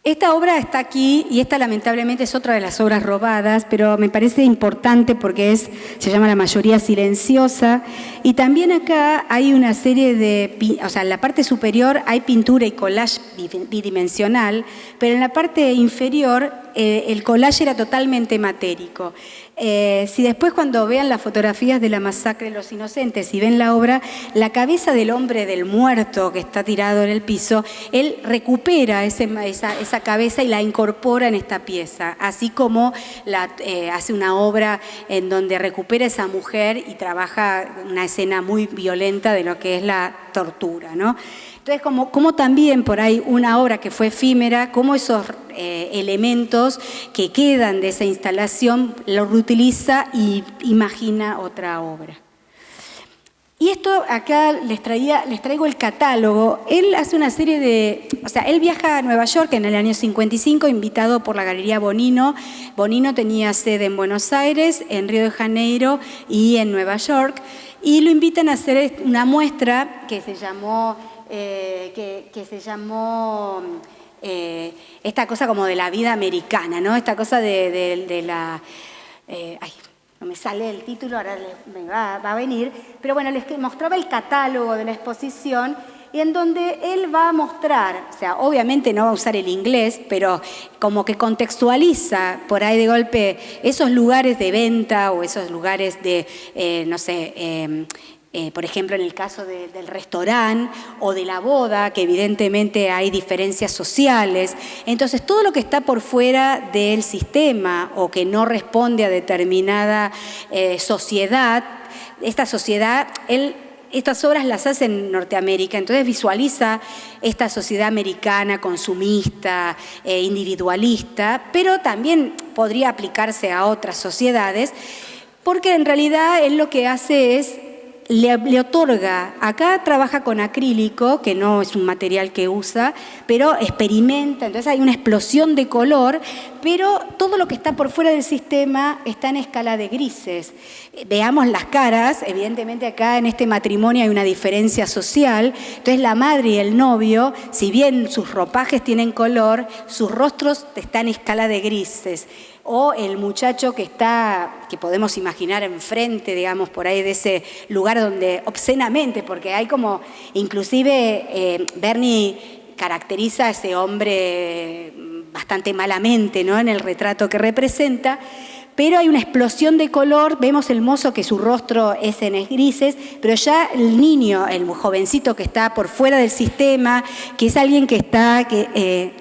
Esta obra está aquí, y esta lamentablemente es otra de las obras robadas, pero me parece importante porque se llama La Mayoría Silenciosa, y también acá hay una serie o sea, en la parte superior hay pintura y collage bidimensional, pero en la parte inferior el collage era totalmente matérico. Si después, cuando vean las fotografías de la masacre de los inocentes y ven la obra, la cabeza del hombre del muerto que está tirado en el piso, él recupera esa cabeza y la incorpora en esta pieza, así como hace una obra en donde recupera esa mujer y trabaja una escena muy violenta de lo que es la tortura, ¿no? Entonces, como también por ahí una obra que fue efímera, como esos elementos que quedan de esa instalación los reutiliza y imagina otra obra. Y esto acá les traigo el catálogo. Él hace una serie o sea, él viaja a Nueva York en el año 55, invitado por la Galería Bonino. Bonino tenía sede en Buenos Aires, en Río de Janeiro y en Nueva York. Y lo invitan a hacer una muestra que se llamó esta cosa como de la vida americana, ¿no? Esta cosa de la... no me sale el título, ahora me va a venir, pero bueno, les mostraba el catálogo de la exposición y en donde él va a mostrar, o sea, obviamente no va a usar el inglés, pero como que contextualiza por ahí de golpe esos lugares de venta o esos lugares de, no sé, por ejemplo, en el caso del restaurante o de la boda, que evidentemente hay diferencias sociales. Entonces, todo lo que está por fuera del sistema o que no responde a determinada sociedad, esta sociedad, estas obras las hace en Norteamérica, entonces visualiza esta sociedad americana consumista, individualista, pero también podría aplicarse a otras sociedades, porque en realidad él lo que hace es le otorga, acá trabaja con acrílico, que no es un material que usa, pero experimenta, entonces hay una explosión de color, pero todo lo que está por fuera del sistema está en escala de grises. Veamos las caras, evidentemente acá en este matrimonio hay una diferencia social, entonces la madre y el novio, si bien sus ropajes tienen color, sus rostros están en escala de grises. O el muchacho que podemos imaginar enfrente, digamos, por ahí de ese lugar donde obscenamente, porque hay como, inclusive Berni caracteriza a ese hombre bastante malamente, ¿no?, en el retrato que representa, pero hay una explosión de color, vemos el mozo que su rostro es en grises, pero ya el niño, el jovencito que está por fuera del sistema, que es alguien que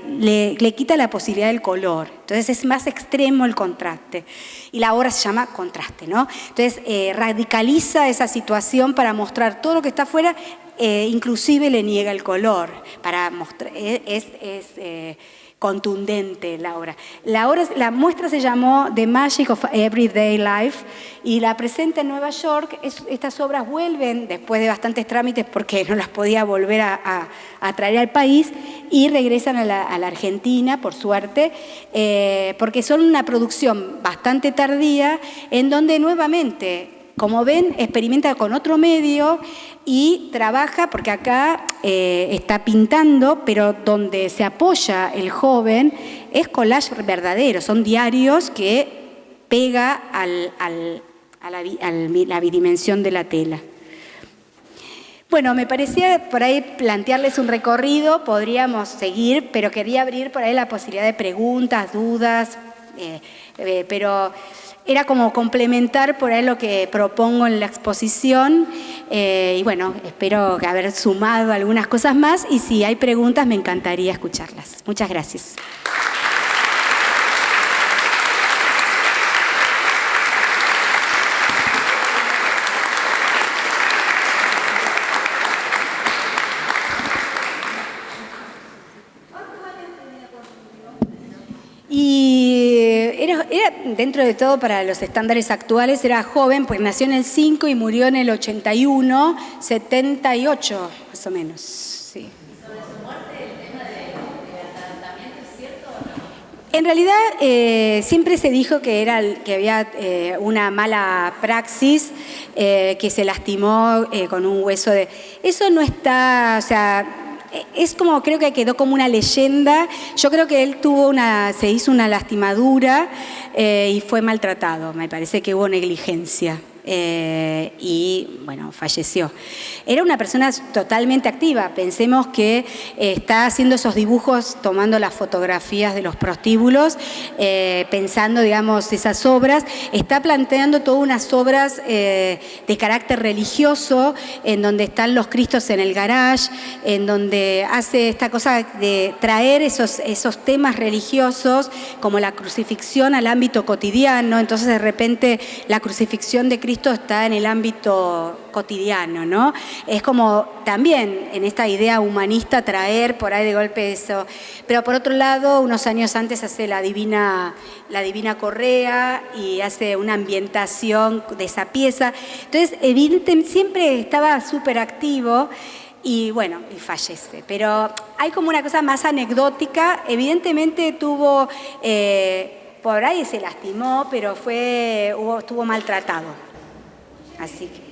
le quita la posibilidad del color. Entonces es más extremo el contraste. Y la obra se llama Contraste, ¿no? Entonces radicaliza esa situación para mostrar todo lo que está afuera, inclusive le niega el color, para mostrar, contundente la obra. La muestra se llamó The Magic of Everyday Life y la presenta en Nueva York. Estas obras vuelven después de bastantes trámites porque no las podía volver a traer al país y regresan a la Argentina, por suerte, porque son una producción bastante tardía en donde nuevamente, como ven, experimenta con otro medio y trabaja, porque acá está pintando, pero donde se apoya el joven es collage verdadero, son diarios que pega a la bidimensión de la tela. Bueno, me parecía por ahí plantearles un recorrido, podríamos seguir, pero quería abrir por ahí la posibilidad de preguntas, dudas, pero era como complementar por ahí lo que propongo en la exposición y bueno, espero haber sumado algunas cosas más y si hay preguntas me encantaría escucharlas. Muchas gracias. Y era dentro de todo para los estándares actuales, era joven, pues nació en el 5 y murió en el 81, 78 más o menos. Sí. ¿Y sobre su muerte el tema del tratamiento es cierto o no? En realidad siempre se dijo que había una mala praxis, que se lastimó con un hueso de... Eso no está, o sea... Es como, creo que quedó como una leyenda. Yo creo que él se hizo una lastimadura y fue maltratado. Me parece que hubo negligencia. Y bueno, falleció. Era una persona totalmente activa. Pensemos que está haciendo esos dibujos, tomando las fotografías de los prostíbulos, pensando, digamos, esas obras. Está planteando todas unas obras de carácter religioso, en donde están los Cristos en el garage, en donde hace esta cosa de traer esos temas religiosos, como la crucifixión, al ámbito cotidiano. Entonces, de repente, la crucifixión de Cristo está en el ámbito cotidiano, ¿no? Es como también en esta idea humanista traer por ahí de golpe eso. Pero por otro lado, unos años antes hace la Divina Correa y hace una ambientación de esa pieza. Entonces, evidentemente, siempre estaba súper activo y bueno, y fallece. Pero hay como una cosa más anecdótica. Evidentemente tuvo... por ahí se lastimó, pero estuvo maltratado. Así que.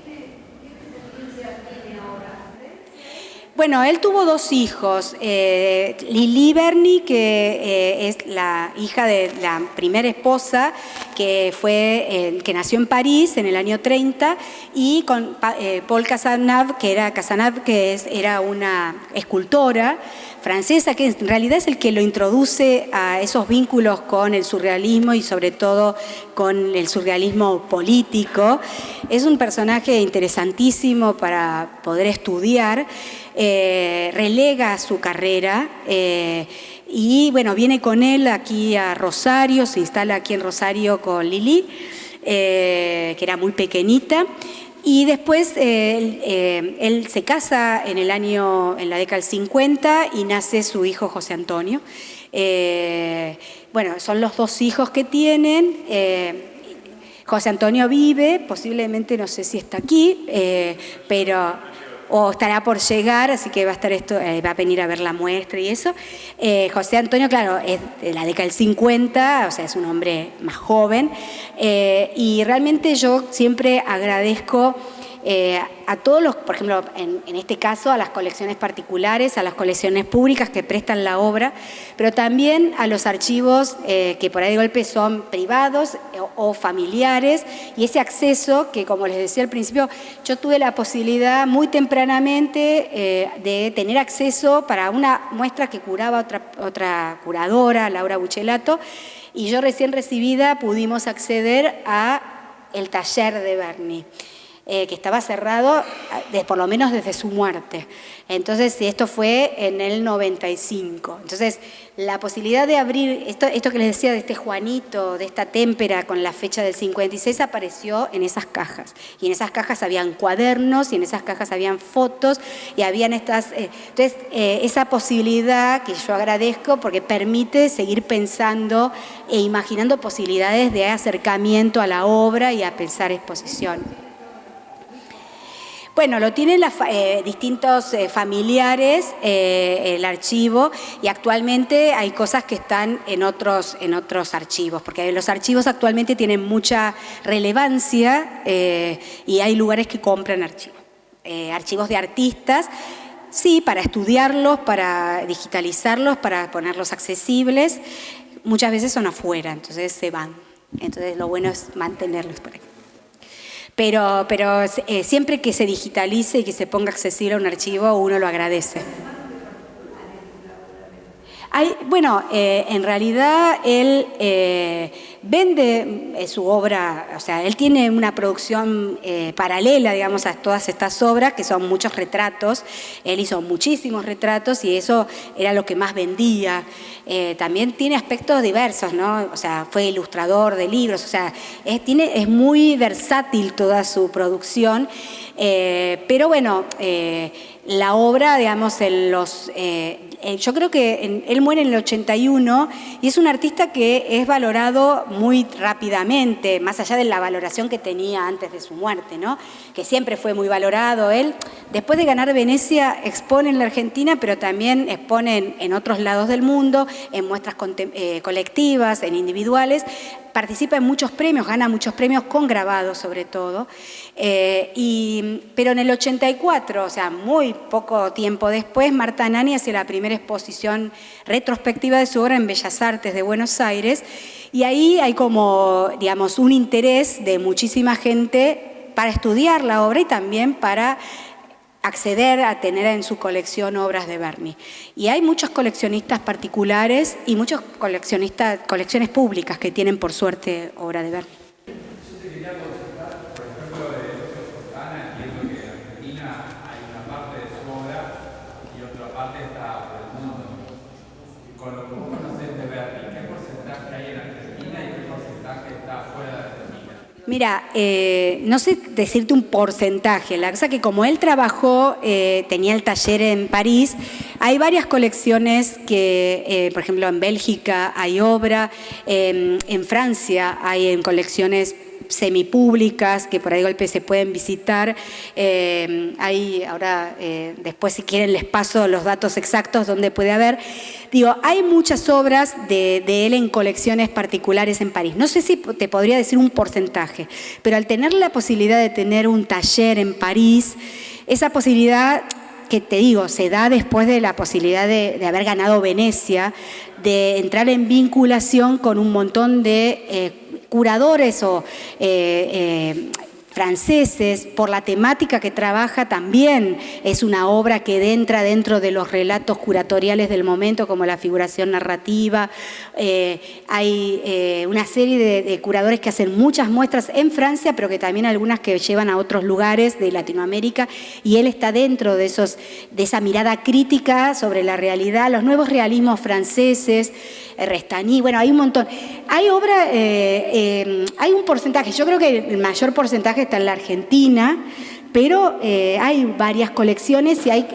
Bueno, él tuvo 2 hijos, Lili Berni, que es la hija de la primera esposa, que nació en París en el año 30, y con Paul Cazenave, era una escultora francesa, que en realidad es el que lo introduce a esos vínculos con el surrealismo y sobre todo con el surrealismo político. Es un personaje interesantísimo para poder estudiar. Relega su carrera y bueno, viene con él aquí a Rosario, se instala aquí en Rosario con Lili, que era muy pequeñita, y después él se casa en la década del 50 y nace su hijo José Antonio. Bueno, son los 2 hijos que tienen. José Antonio vive, posiblemente no sé si está aquí, o estará por llegar, así que va a venir a ver la muestra y eso. José Antonio, claro, es de la década del 50, o sea, es un hombre más joven, y realmente yo siempre agradezco a todos los, por ejemplo, en este caso, a las colecciones particulares, a las colecciones públicas que prestan la obra, pero también a los archivos que por ahí de golpe son privados o familiares, y ese acceso que, como les decía al principio, yo tuve la posibilidad muy tempranamente de tener acceso para una muestra que curaba otra curadora, Laura Buchelato, y yo recién recibida pudimos acceder a el taller de Berni. Que estaba cerrado por lo menos desde su muerte. Entonces, esto fue en el 95. Entonces, la posibilidad de abrir, esto que les decía de este Juanito, de esta témpera con la fecha del 56, apareció en esas cajas. Y en esas cajas habían cuadernos, y en esas cajas habían fotos, y habían entonces, esa posibilidad que yo agradezco porque permite seguir pensando e imaginando posibilidades de acercamiento a la obra y a pensar exposición. Bueno, lo tienen distintos familiares, el archivo, y actualmente hay cosas que están en otros archivos, porque los archivos actualmente tienen mucha relevancia y hay lugares que compran archivos. Archivos de artistas, sí, para estudiarlos, para digitalizarlos, para ponerlos accesibles. Muchas veces son afuera, entonces se van. Entonces lo bueno es mantenerlos por ahí. Pero siempre que se digitalice y que se ponga accesible a un archivo, uno lo agradece. En realidad él vende su obra, o sea, él tiene una producción paralela, digamos, a todas estas obras, que son muchos retratos. Él hizo muchísimos retratos y eso era lo que más vendía. También tiene aspectos diversos, ¿no? O sea, fue ilustrador de libros, o sea, es muy versátil toda su producción, pero bueno, la obra, digamos, yo creo que él muere en el 81 y es un artista que es valorado muy rápidamente, más allá de la valoración que tenía antes de su muerte, ¿no? Que siempre fue muy valorado. Él, después de ganar Venecia, expone en la Argentina, pero también expone en otros lados del mundo, en muestras colectivas, en individuales. Participa en muchos premios, gana muchos premios con grabados sobre todo, pero en el 84, o sea, muy poco tiempo después, Marta Nani hace la primera exposición retrospectiva de su obra en Bellas Artes de Buenos Aires, y ahí hay como, digamos, un interés de muchísima gente para estudiar la obra y también para acceder a tener en su colección obras de Berni. Y hay muchos coleccionistas particulares y muchos colecciones públicas que tienen, por suerte, obra de Berni. Yo te quería consultar, por ejemplo, de Lucio Fontana, entiendo que en Argentina hay una parte de su obra y otra parte está por el mundo. Con lo que vos conocés de Berni, ¿qué porcentaje hay en Argentina y qué porcentaje está fuera de Argentina? Mira, no sé decirte un porcentaje, la cosa que como él trabajó, tenía el taller en París, hay varias colecciones que, por ejemplo, en Bélgica hay obra, en Francia hay en colecciones semipúblicas que por ahí golpe se pueden visitar. Hay ahora, después si quieren les paso los datos exactos donde puede haber. Digo, hay muchas obras de él en colecciones particulares en París. No sé si te podría decir un porcentaje, pero al tener la posibilidad de tener un taller en París, esa posibilidad que te digo, se da después de la posibilidad de haber ganado Venecia, de entrar en vinculación con un montón de curadores o franceses, por la temática que trabaja también es una obra que entra dentro de los relatos curatoriales del momento, como la figuración narrativa. Hay una serie de curadores que hacen muchas muestras en Francia, pero que también algunas que llevan a otros lugares de Latinoamérica, y él está dentro de esa mirada crítica sobre la realidad, los nuevos realismos franceses, Restany, bueno, hay un montón. Hay obra, hay un porcentaje, yo creo que el mayor porcentaje está en la Argentina, pero hay varias colecciones y hay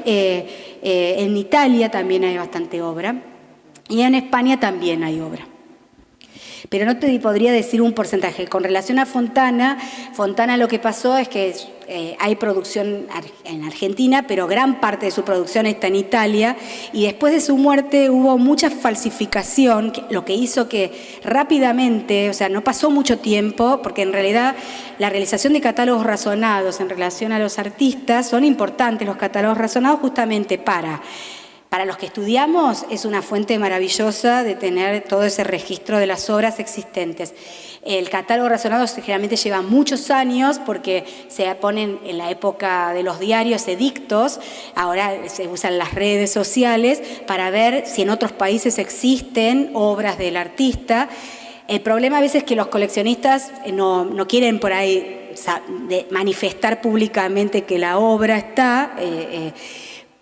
en Italia también hay bastante obra y en España también hay obra. Pero no te podría decir un porcentaje. Con relación a Fontana, lo que pasó es que hay producción en Argentina, pero gran parte de su producción está en Italia, y después de su muerte hubo mucha falsificación, lo que hizo que rápidamente, o sea, no pasó mucho tiempo, porque en realidad la realización de catálogos razonados en relación a los artistas son importantes, los catálogos razonados justamente para los que estudiamos es una fuente maravillosa de tener todo ese registro de las obras existentes. El catálogo razonado generalmente lleva muchos años porque se ponen en la época de los diarios edictos, ahora se usan las redes sociales para ver si en otros países existen obras del artista. El problema a veces es que los coleccionistas no quieren por ahí manifestar públicamente que la obra está,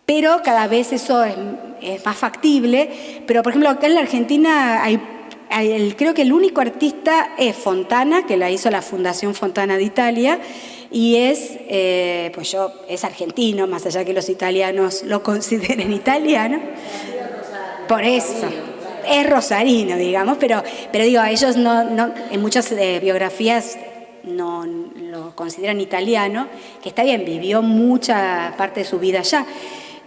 pero cada vez eso es más factible. Pero, por ejemplo, acá en la Argentina creo que el único artista es Fontana, que la hizo la Fundación Fontana de Italia, y es argentino, más allá que los italianos lo consideren italiano. Por eso, es rosarino, digamos, pero digo, a ellos no en muchas biografías no lo consideran italiano, que está bien, vivió mucha parte de su vida allá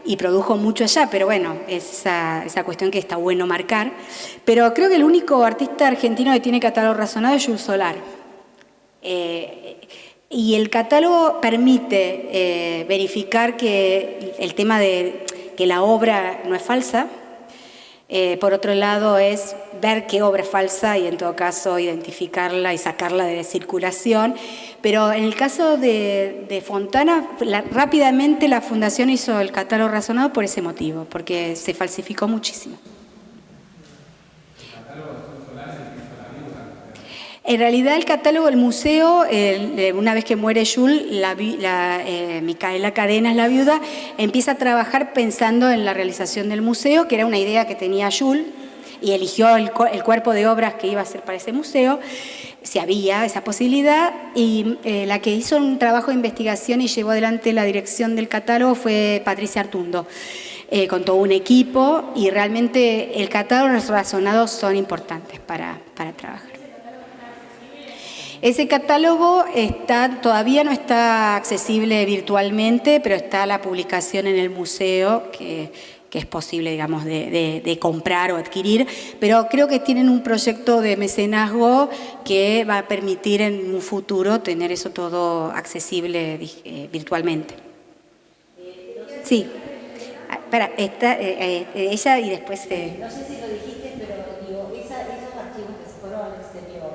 y produjo mucho allá, pero bueno, esa cuestión que está bueno marcar. Pero creo que el único artista argentino que tiene catálogo razonado es Jules Solar. Y el catálogo permite verificar que el tema de que la obra no es falsa. Por otro lado es ver qué obra es falsa y en todo caso identificarla y sacarla de circulación. Pero en el caso de Fontana, rápidamente la Fundación hizo el catálogo razonado por ese motivo, porque se falsificó muchísimo. En realidad el catálogo del museo, una vez que muere Jules, Micaela Cadenas, la viuda, empieza a trabajar pensando en la realización del museo, que era una idea que tenía Jules, y eligió el cuerpo de obras que iba a hacer para ese museo, si había esa posibilidad, y la que hizo un trabajo de investigación y llevó adelante la dirección del catálogo fue Patricia Artundo, con todo un equipo, y realmente el catálogo razonados son importantes para trabajar. Ese catálogo todavía no está accesible virtualmente, pero está la publicación en el museo, que es posible, digamos, de comprar o adquirir, pero creo que tienen un proyecto de mecenazgo que va a permitir en un futuro tener eso todo accesible virtualmente. Sí. Espera, ella y después... No sé si lo dijiste, pero digo, esos archivos que se fueron al exterior,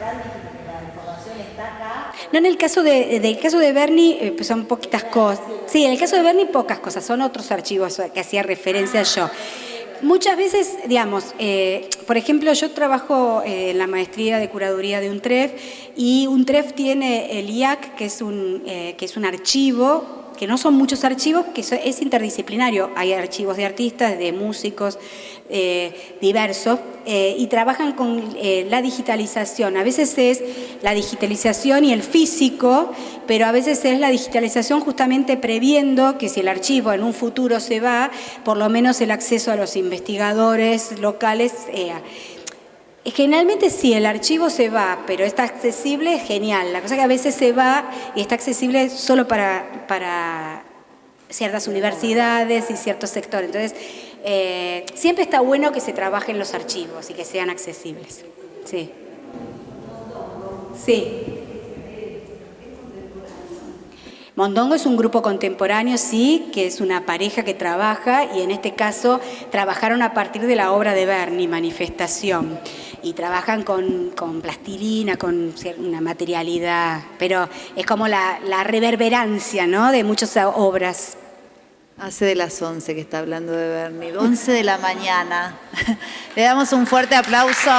la información está acá. No, en el caso de Berni, pues son poquitas cosas. Sí, en el caso de Berni pocas cosas, son otros archivos que hacía referencia yo. Muchas veces, digamos, por ejemplo, yo trabajo en la maestría de curaduría de UNTREF, y UNTREF tiene el IAC, que es un archivo, que no son muchos archivos, que es interdisciplinario. Hay archivos de artistas, de músicos, diversos, y trabajan con la digitalización. A veces es la digitalización y el físico, pero a veces es la digitalización justamente previendo que si el archivo en un futuro se va, por lo menos el acceso a los investigadores locales. Generalmente sí, el archivo se va, pero está accesible, genial. La cosa es que a veces se va y está accesible solo para ciertas universidades y ciertos sectores. Entonces, siempre está bueno que se trabajen los archivos y que sean accesibles. Sí. Sí. Mondongo es un grupo contemporáneo, sí, que es una pareja que trabaja y en este caso trabajaron a partir de la obra de Berni, Manifestación, y trabajan con plastilina, con una materialidad, pero es como la reverberancia, ¿no?, de muchas obras. Hace de las 11 que está hablando de Berni, 11 de la mañana. Le damos un fuerte aplauso.